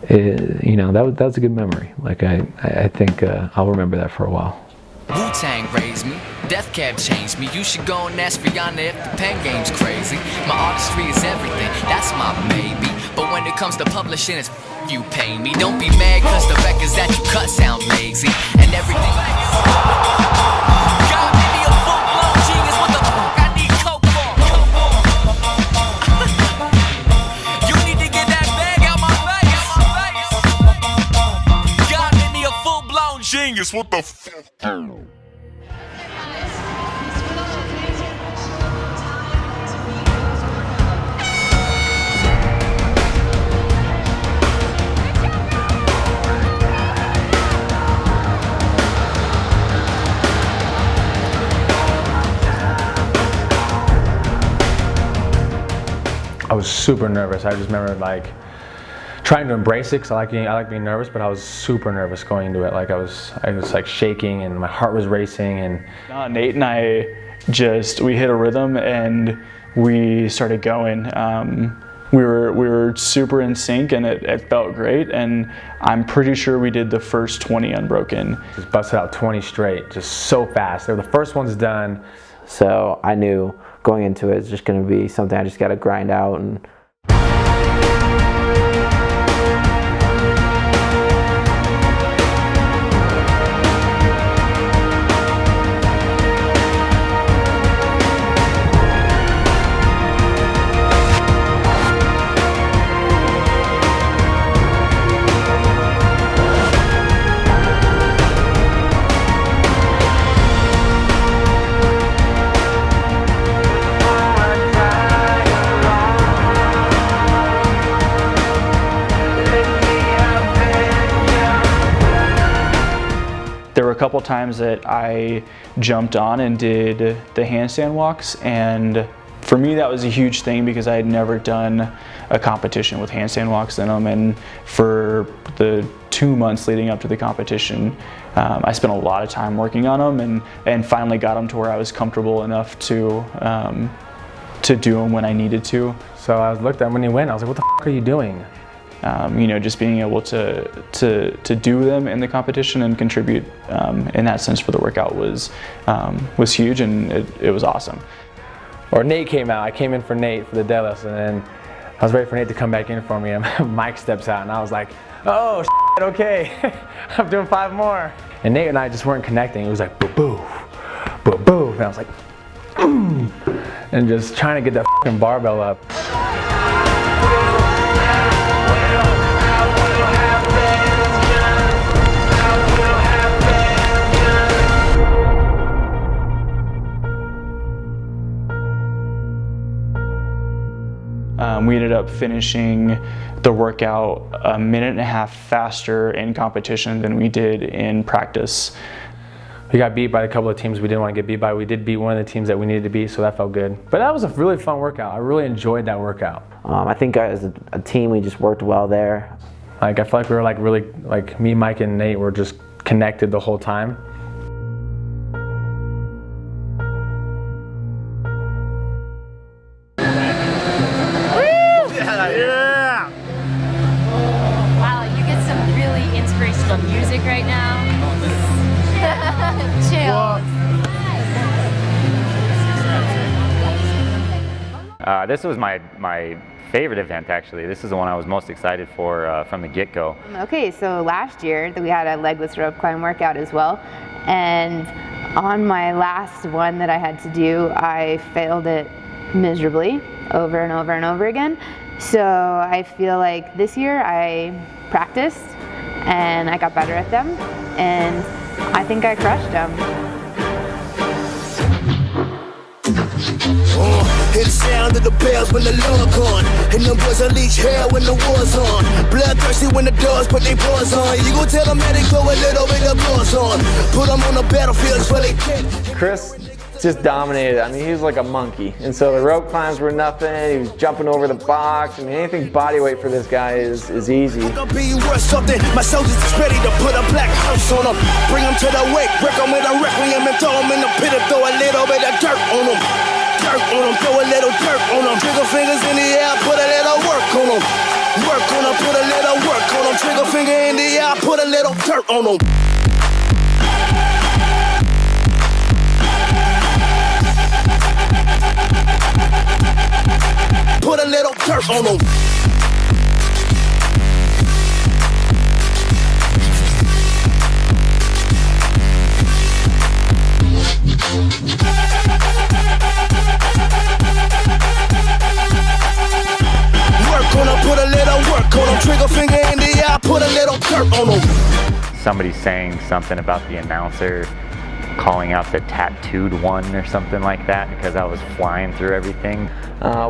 You know, that was a good memory. Like I think I'll remember that for a while. Wu-Tang raised me, Death Cab changed me. You should go and ask Rihanna if the pen game's crazy. My artistry is everything, that's my baby. But when it comes to publishing, it's you pay me. Don't be mad cause the records that you cut sound lazy. And everything God made me a full-blown genius, what the fuck I need coke for? You need to get that bag out my face. God made me a full-blown genius, what the fuck? I was super nervous. I just remember like trying to embrace it because I like being nervous, but I was super nervous going into it. Like I was like shaking and my heart was racing. And Nate and I we hit a rhythm and we started going. We were super in sync and it felt great. And I'm pretty sure we did the first 20 unbroken. Just busted out 20 straight, just so fast. They were the first ones done. So I knew going into it, it's just going to be something I just got to grind out. And there were a couple times that I jumped on and did the handstand walks, and for me that was a huge thing because I had never done a competition with handstand walks in them. And for the 2 months leading up to the competition, I spent a lot of time working on them and finally got them to where I was comfortable enough to do them when I needed to. So I looked at him when he went, I was like, what the f are you doing? You know, just being able to do them in the competition and contribute in that sense for the workout was huge, and it was awesome. Or Nate came out. I came in for Nate for the deadlifts, and then I was ready for Nate to come back in for me, and Mike steps out, and I was like, oh, shit, okay, I'm doing 5 more. And Nate and I just weren't connecting. It was like, boo, boo, boo, boo, and I was like, and just trying to get that fucking barbell up. We ended up finishing the workout a minute and a half faster in competition than we did in practice. We got beat by a couple of teams we didn't want to get beat by. We did beat one of the teams that we needed to beat, so that felt good. But that was a really fun workout. I really enjoyed that workout. I think as a team, we just worked well there. Like I feel like we were like really, like me, Mike, and Nate were just connected the whole time. Yeah! Wow, you get some really inspirational music right now. Chill. This was my favorite event, actually. This is the one I was most excited for from the get-go. Okay, so last year we had a legless rope climb workout as well, and on my last one that I had to do, I failed it miserably over and over and over again. So I feel like this year I practiced and I got better at them, and I think I crushed them. It's sound of the bells when the Lord gone, and the boys unleash hell when the war's on. Bloodthirsty when the dogs put their paws on. You gon' tell them that they go a little bit of applause on. Put them on the battlefield where they can. Chris just dominated. I mean, he was like a monkey. And so the rope climbs were nothing. He was jumping over the box. I mean, anything body weight for this guy is easy. Be worth something. My soldiers is ready to put a black house on them. Bring them to the wake, wreck them with a requiem and throw them in the pit and throw a little bit of dirt on them. Dirt on them, throw a little dirt on them. Trigger fingers in the air, put a little work on them. Work on them, put a little work on them. Trigger finger in the air, put a little dirt on them. Put a little dirt on them. Put a little work on them, trigger finger in the eye, put a little dirt on them. Somebody saying something about the announcer calling out the tattooed one or something like that because I was flying through everything.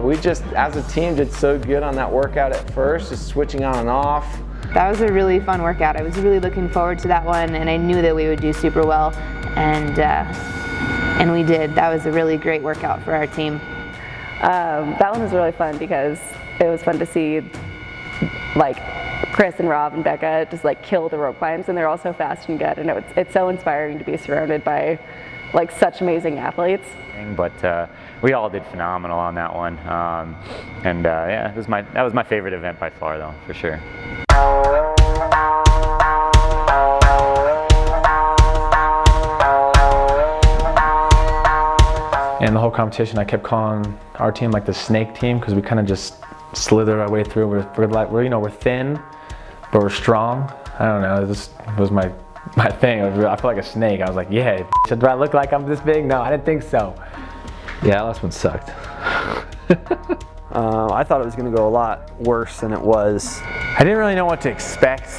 We just, as a team, did so good on that workout at first, just switching on and off. That was a really fun workout. I was really looking forward to that one, and I knew that we would do super well, and we did. That was a really great workout for our team. That one was really fun because it was fun to see like Chris and Rob and Becca just like kill the rope climbs, and they're all so fast and good, and it's so inspiring to be surrounded by like such amazing athletes. But we all did phenomenal on that one, yeah, that was my favorite event by far though, for sure. And the whole competition, I kept calling our team like the snake team because we kind of just slithered our way through. We're thin, but we're strong. I don't know. This was my thing. I felt like a snake. I was like, yeah. Do I look like I'm this big? No, I didn't think so. Yeah, last one sucked. I thought it was going to go a lot worse than it was. I didn't really know what to expect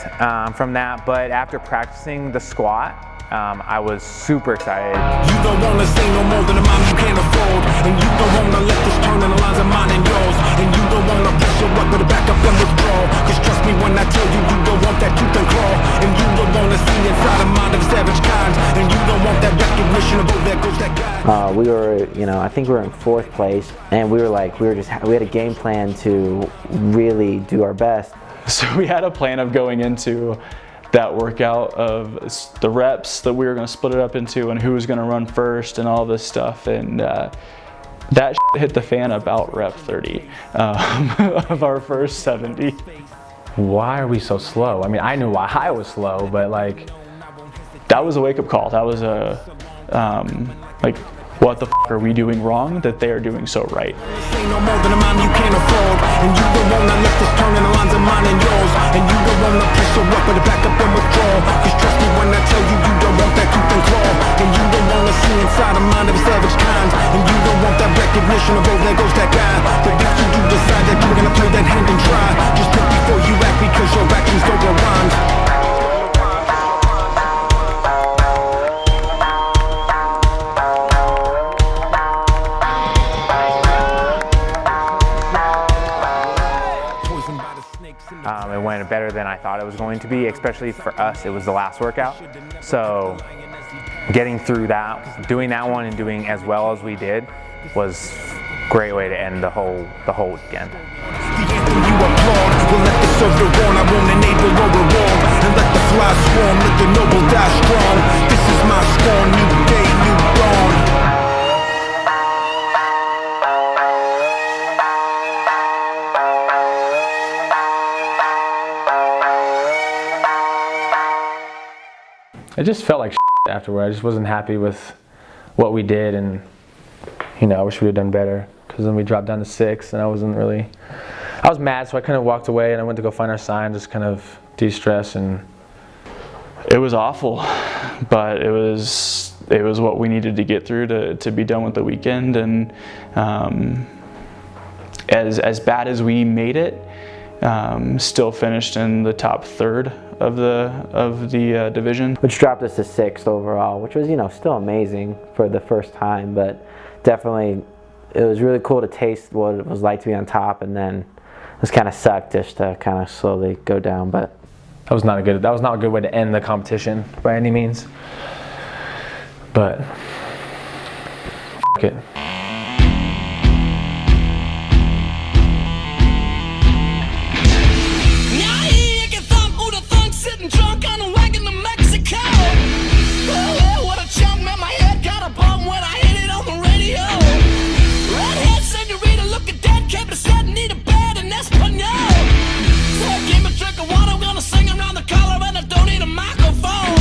from that, but after practicing the squat, I was super excited. You don't wanna say no more than a mom you can't afford, and you don't wanna let this turn in the lines of mine and yours, and you don't wanna push your up with a back up and withdraw, cause trust me when I tell you, you don't want that tooth and claw, and you don't wanna see inside the mind of savage kind, and you don't want that recognition of oh, there goes that guy. We were, I think we were in 4th place, and we had a game plan to really do our best. So we had a plan of going into that workout of the reps that we were going to split it up into and who was going to run first and all this stuff, and that hit the fan about rep 30 of our first 70. Why are we so slow? I mean, I knew why I was slow, but like, that was a wake-up call. That was a like, what the f are we doing wrong that they are doing so right? Say no more than a mom you can't afford, and you don't wanna let this turn in the lines of mine and yours, and you don't wanna push your up with a back up and withdraw, cause trust me when I tell you, you don't want that tooth and claw, and you don't wanna see inside the mind of a savage kind, and you don't want that recognition of oh, there goes that guy, but if you do decide that you're gonna play that hand and try, just think before you act because your actions don't go rhymes. It went better than I thought it was going to be, especially for us. It was the last workout. So getting through that, doing that one and doing as well as we did was a great way to end the whole weekend. You applaud, we'll let the soldier warn, I won't enable or reward, and let the fly swarm, let the noble die strong. This is my scorn, new day, new dawn. it just felt like afterward. I just wasn't happy with what we did, and I wish we had done better, because then we dropped down to 6th, and I was mad, so I kind of walked away and I went to go find our sign, just kind of de-stress. And it was awful, but it was what we needed to get through to be done with the weekend. And as bad as we made it, still finished in the top 3rd of the division, which dropped us to 6th overall, which was still amazing for the first time, but definitely it was really cool to taste what it was like to be on top, and then it was kind of sucked just to kind of slowly go down. But that was not a good way to end the competition by any means. But it. Sitting drunk on a wagon to Mexico. Oh, what a chunk, man, my head got a bump when I hit it on the radio. Redhead senorita, look at that, kept it said need a bed in Espanol. So I gave me a drink of water, I'm gonna sing around the collar and I don't need a microphone.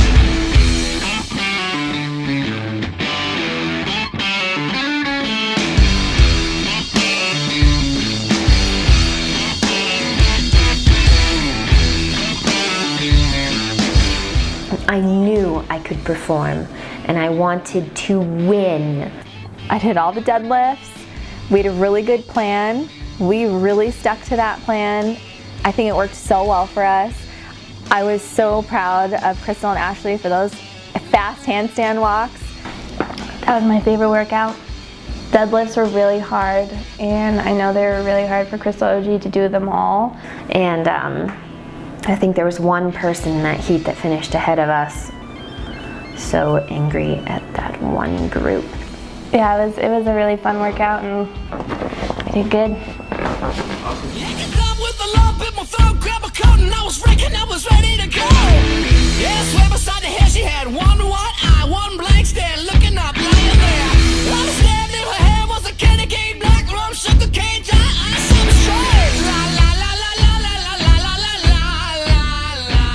I knew I could perform and I wanted to win. I did all the deadlifts. We had a really good plan. We really stuck to that plan. I think it worked so well for us. I was so proud of Crystal and Ashley for those fast handstand walks. That was my favorite workout. Deadlifts were really hard, and I know they were really hard for Crystal OG to do them all. And I think there was one person in that heat that finished ahead of us. So angry at that one group. Yeah, it was a really fun workout, and we did good. Grab a coat and I was freaking, I was ready to go. Yeah, swear beside the head, she had one white eye, one blank stare, looking up, lying there. I was stabbed in her hair, was a candy cane, black rum, sugar cane, giant eyes, something strange. La la la la la la la la la la la la.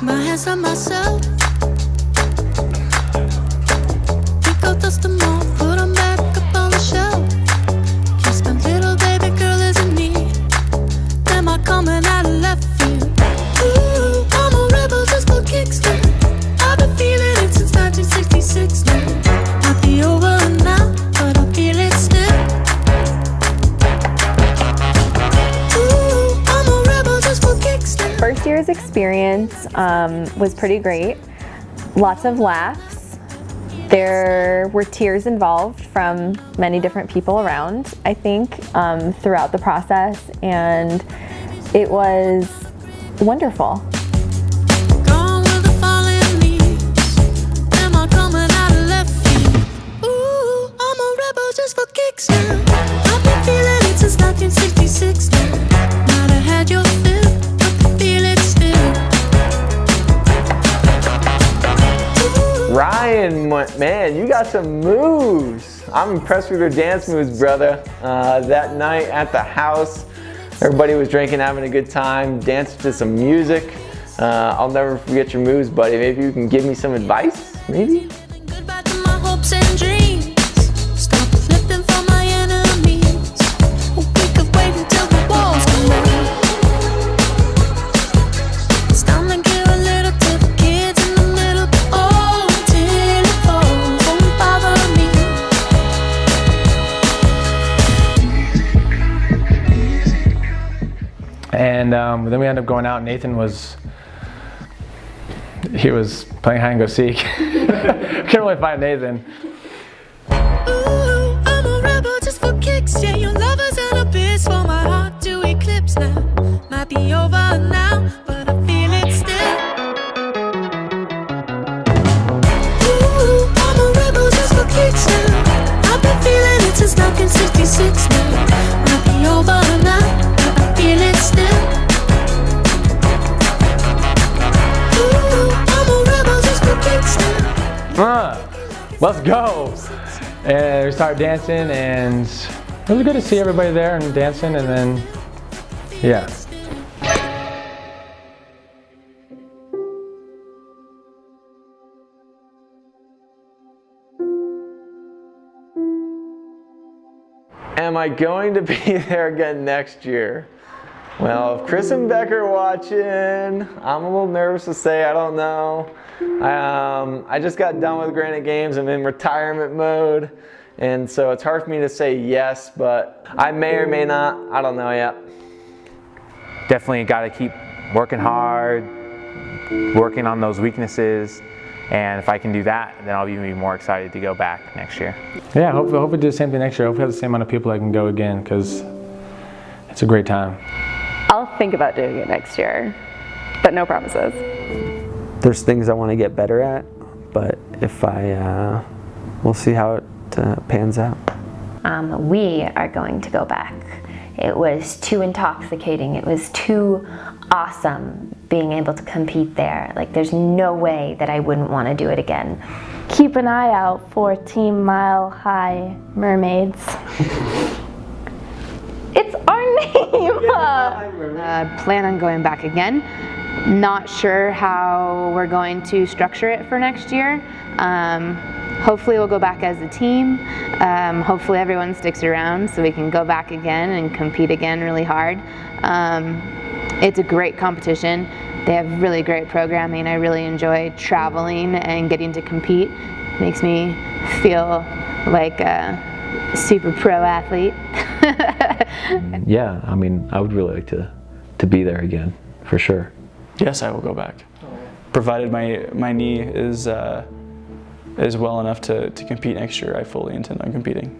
My hands on myself. Pick out dust them all, put them back up on the shelf. Kiss my little baby girl isn't me. Am I coming out of left field? Ooh, I'm a rebel just for kicks now. I've been feeling it since 1966 now. Might be over now, but I feel it still. Ooh, I'm a rebel just for kicks now. First year's experience was pretty great. Lots of laughs. There were tears involved from many different people around, I think, throughout the process, and it was wonderful. Gone with the falling leaves. Am I coming out of left field? Ooh, I'm a rebel just for kicks now. I've been feeling it since 1966 now. Might have had your fill, but I feel it still. Ryan, man, you got some moves. I'm impressed with your dance moves, brother. That night at the house, everybody was drinking, having a good time, dancing to some music. I'll never forget your moves, buddy. Maybe you can give me some advice, maybe? Goodbye to my hopes and dreams. Stop flipping for my enemies. We could wait until the walls come down. It's time to give a little to the kids in the middle. Oh, until it falls, won't bother me. And then we ended up going out. Nathan was playing hide and go seek. Couldn't really find Nathan. Ooh, I'm a rebel just for kicks. Yeah, your love is an abyss for my heart to eclipse now. Might be over now, but I feel it still. Ooh, I'm a rebel just for kicks now. I've been feeling it since 1966 now. Might be over now, but I feel it still. Ooh, I'm a rebel just for kicks now. Let's go! And we start dancing, and it was good to see everybody there and dancing, and then, yeah. Am I going to be there again next year? Well, if Chris and Beck are watching, I'm a little nervous to say, I don't know. I just got done with Granite Games. I'm in retirement mode. And so it's hard for me to say yes, but I may or may not. I don't know yet. Definitely got to keep working hard, working on those weaknesses. And if I can do that, then I'll be more excited to go back next year. Yeah, I hope we do the same thing next year. I hope we have the same amount of people that can go again, because it's a great time. I'll think about doing it next year, but no promises. There's things I want to get better at, but if we'll see how it pans out. We are going to go back. It was too intoxicating. It was too awesome being able to compete there. Like, there's no way that I wouldn't want to do it again. Keep an eye out for Team Mile High Mermaids. It's our name! Plan on going back again. Not sure how we're going to structure it for next year. Hopefully we'll go back as a team. Hopefully everyone sticks around so we can go back again and compete again really hard. It's a great competition. They have really great programming. I really enjoy traveling and getting to compete. It makes me feel like a super pro athlete. Yeah, I mean, I would really like to be there again, for sure. Yes, I will go back, provided my knee is well enough to compete next year. I fully intend on competing.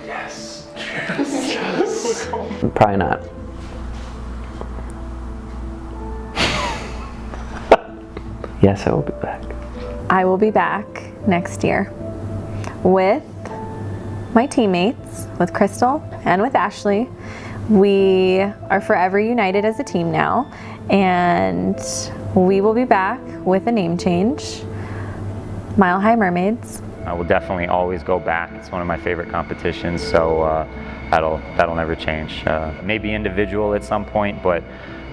Yes. Yes. Probably not. Yes, I will be back. I will be back next year with my teammates, with Crystal and with Ashley. We are forever united as a team now, and we will be back with a name change, Mile High Mermaids. I will definitely always go back. It's one of my favorite competitions, so that'll never change. Maybe individual at some point, but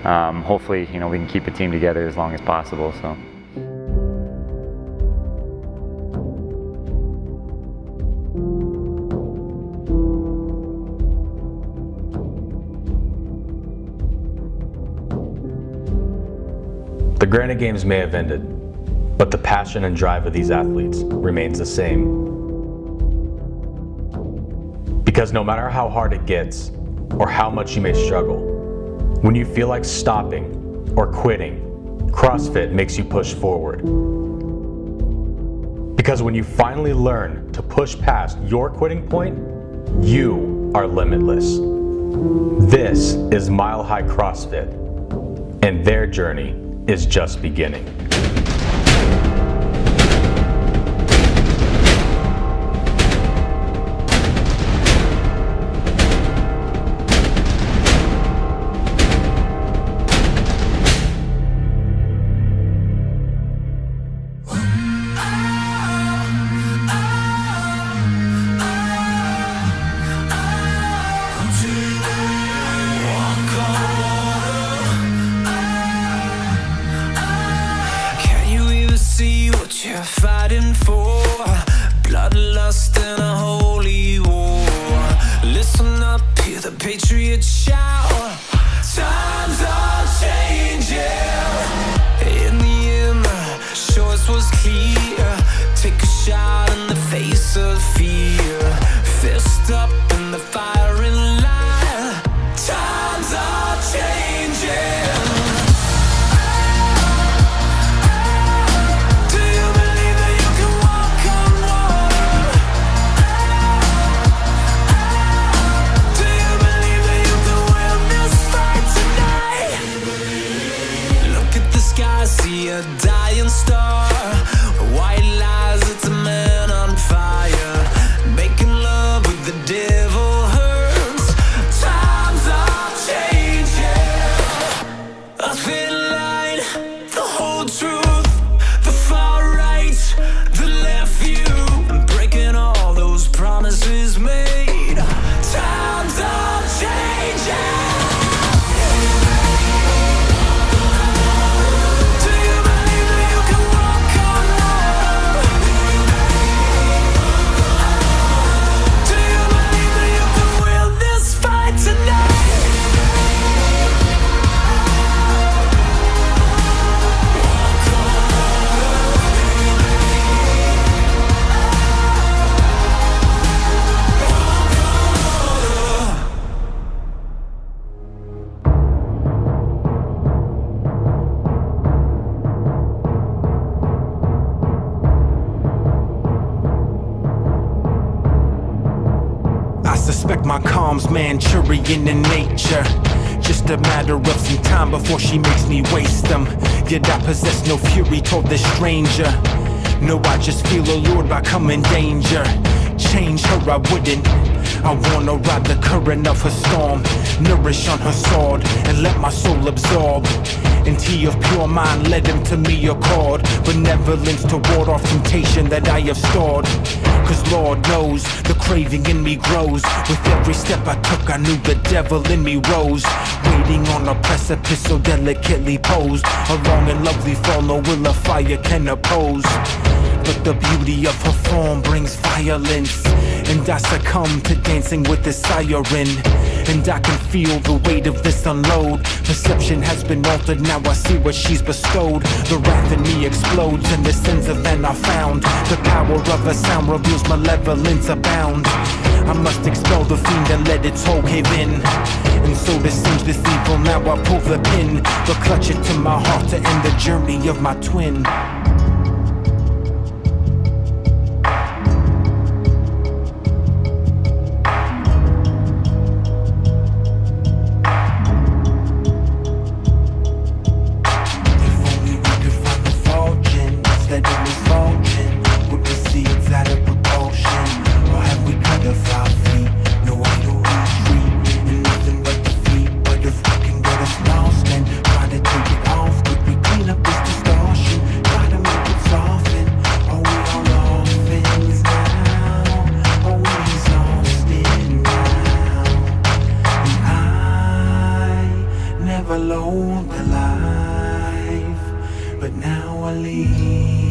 hopefully, we can keep a team together as long as possible. So. The Granite Games may have ended, but the passion and drive of these athletes remains the same. Because no matter how hard it gets, or how much you may struggle, when you feel like stopping or quitting, CrossFit makes you push forward. Because when you finally learn to push past your quitting point, you are limitless. This is Mile High CrossFit, and their journey is just beginning. You're fighting for bloodlust and a holy war. Listen up, hear the patriots shout. Times are changing. In the end, the choice was clear. Take a shot in the face of fear. Fist up in the firing line. Times are changing. Do you believe that you can walk on water? see a dying star. White lies, it's a man on fire. Making love with the devil hurts. Times are changing. A thin line, the whole truth, the far right, the left view, breaking all those promises made. Times are changing. I suspect my calm's Manchurian in nature. Just a matter of some time before she makes me waste them. Yet I possess no fury toward this stranger. No, I just feel allured by coming danger. Change her I wouldn't. I wanna ride the current of her storm, nourish on her sword, and let my soul absorb. In tea of pure mind led him to me accord, benevolence to ward off temptation that I have stored. Cause Lord knows the craving in me grows. With every step I took I knew the devil in me rose. Waiting on a precipice so delicately posed. A long and lovely fall no will of fire can oppose. But the beauty of her form brings violence, and I succumb to dancing with the siren. And I can feel the weight of this unload. Perception has been altered, now I see what she's bestowed. The wrath in me explodes, and the sins of men are found. The power of a sound reveals malevolence abound. I must expel the fiend and let its whole cave in. And so to singe this evil, now I pull the pin, but clutch it to my heart to end the journey of my twin. Never loathed the life, but now I leave.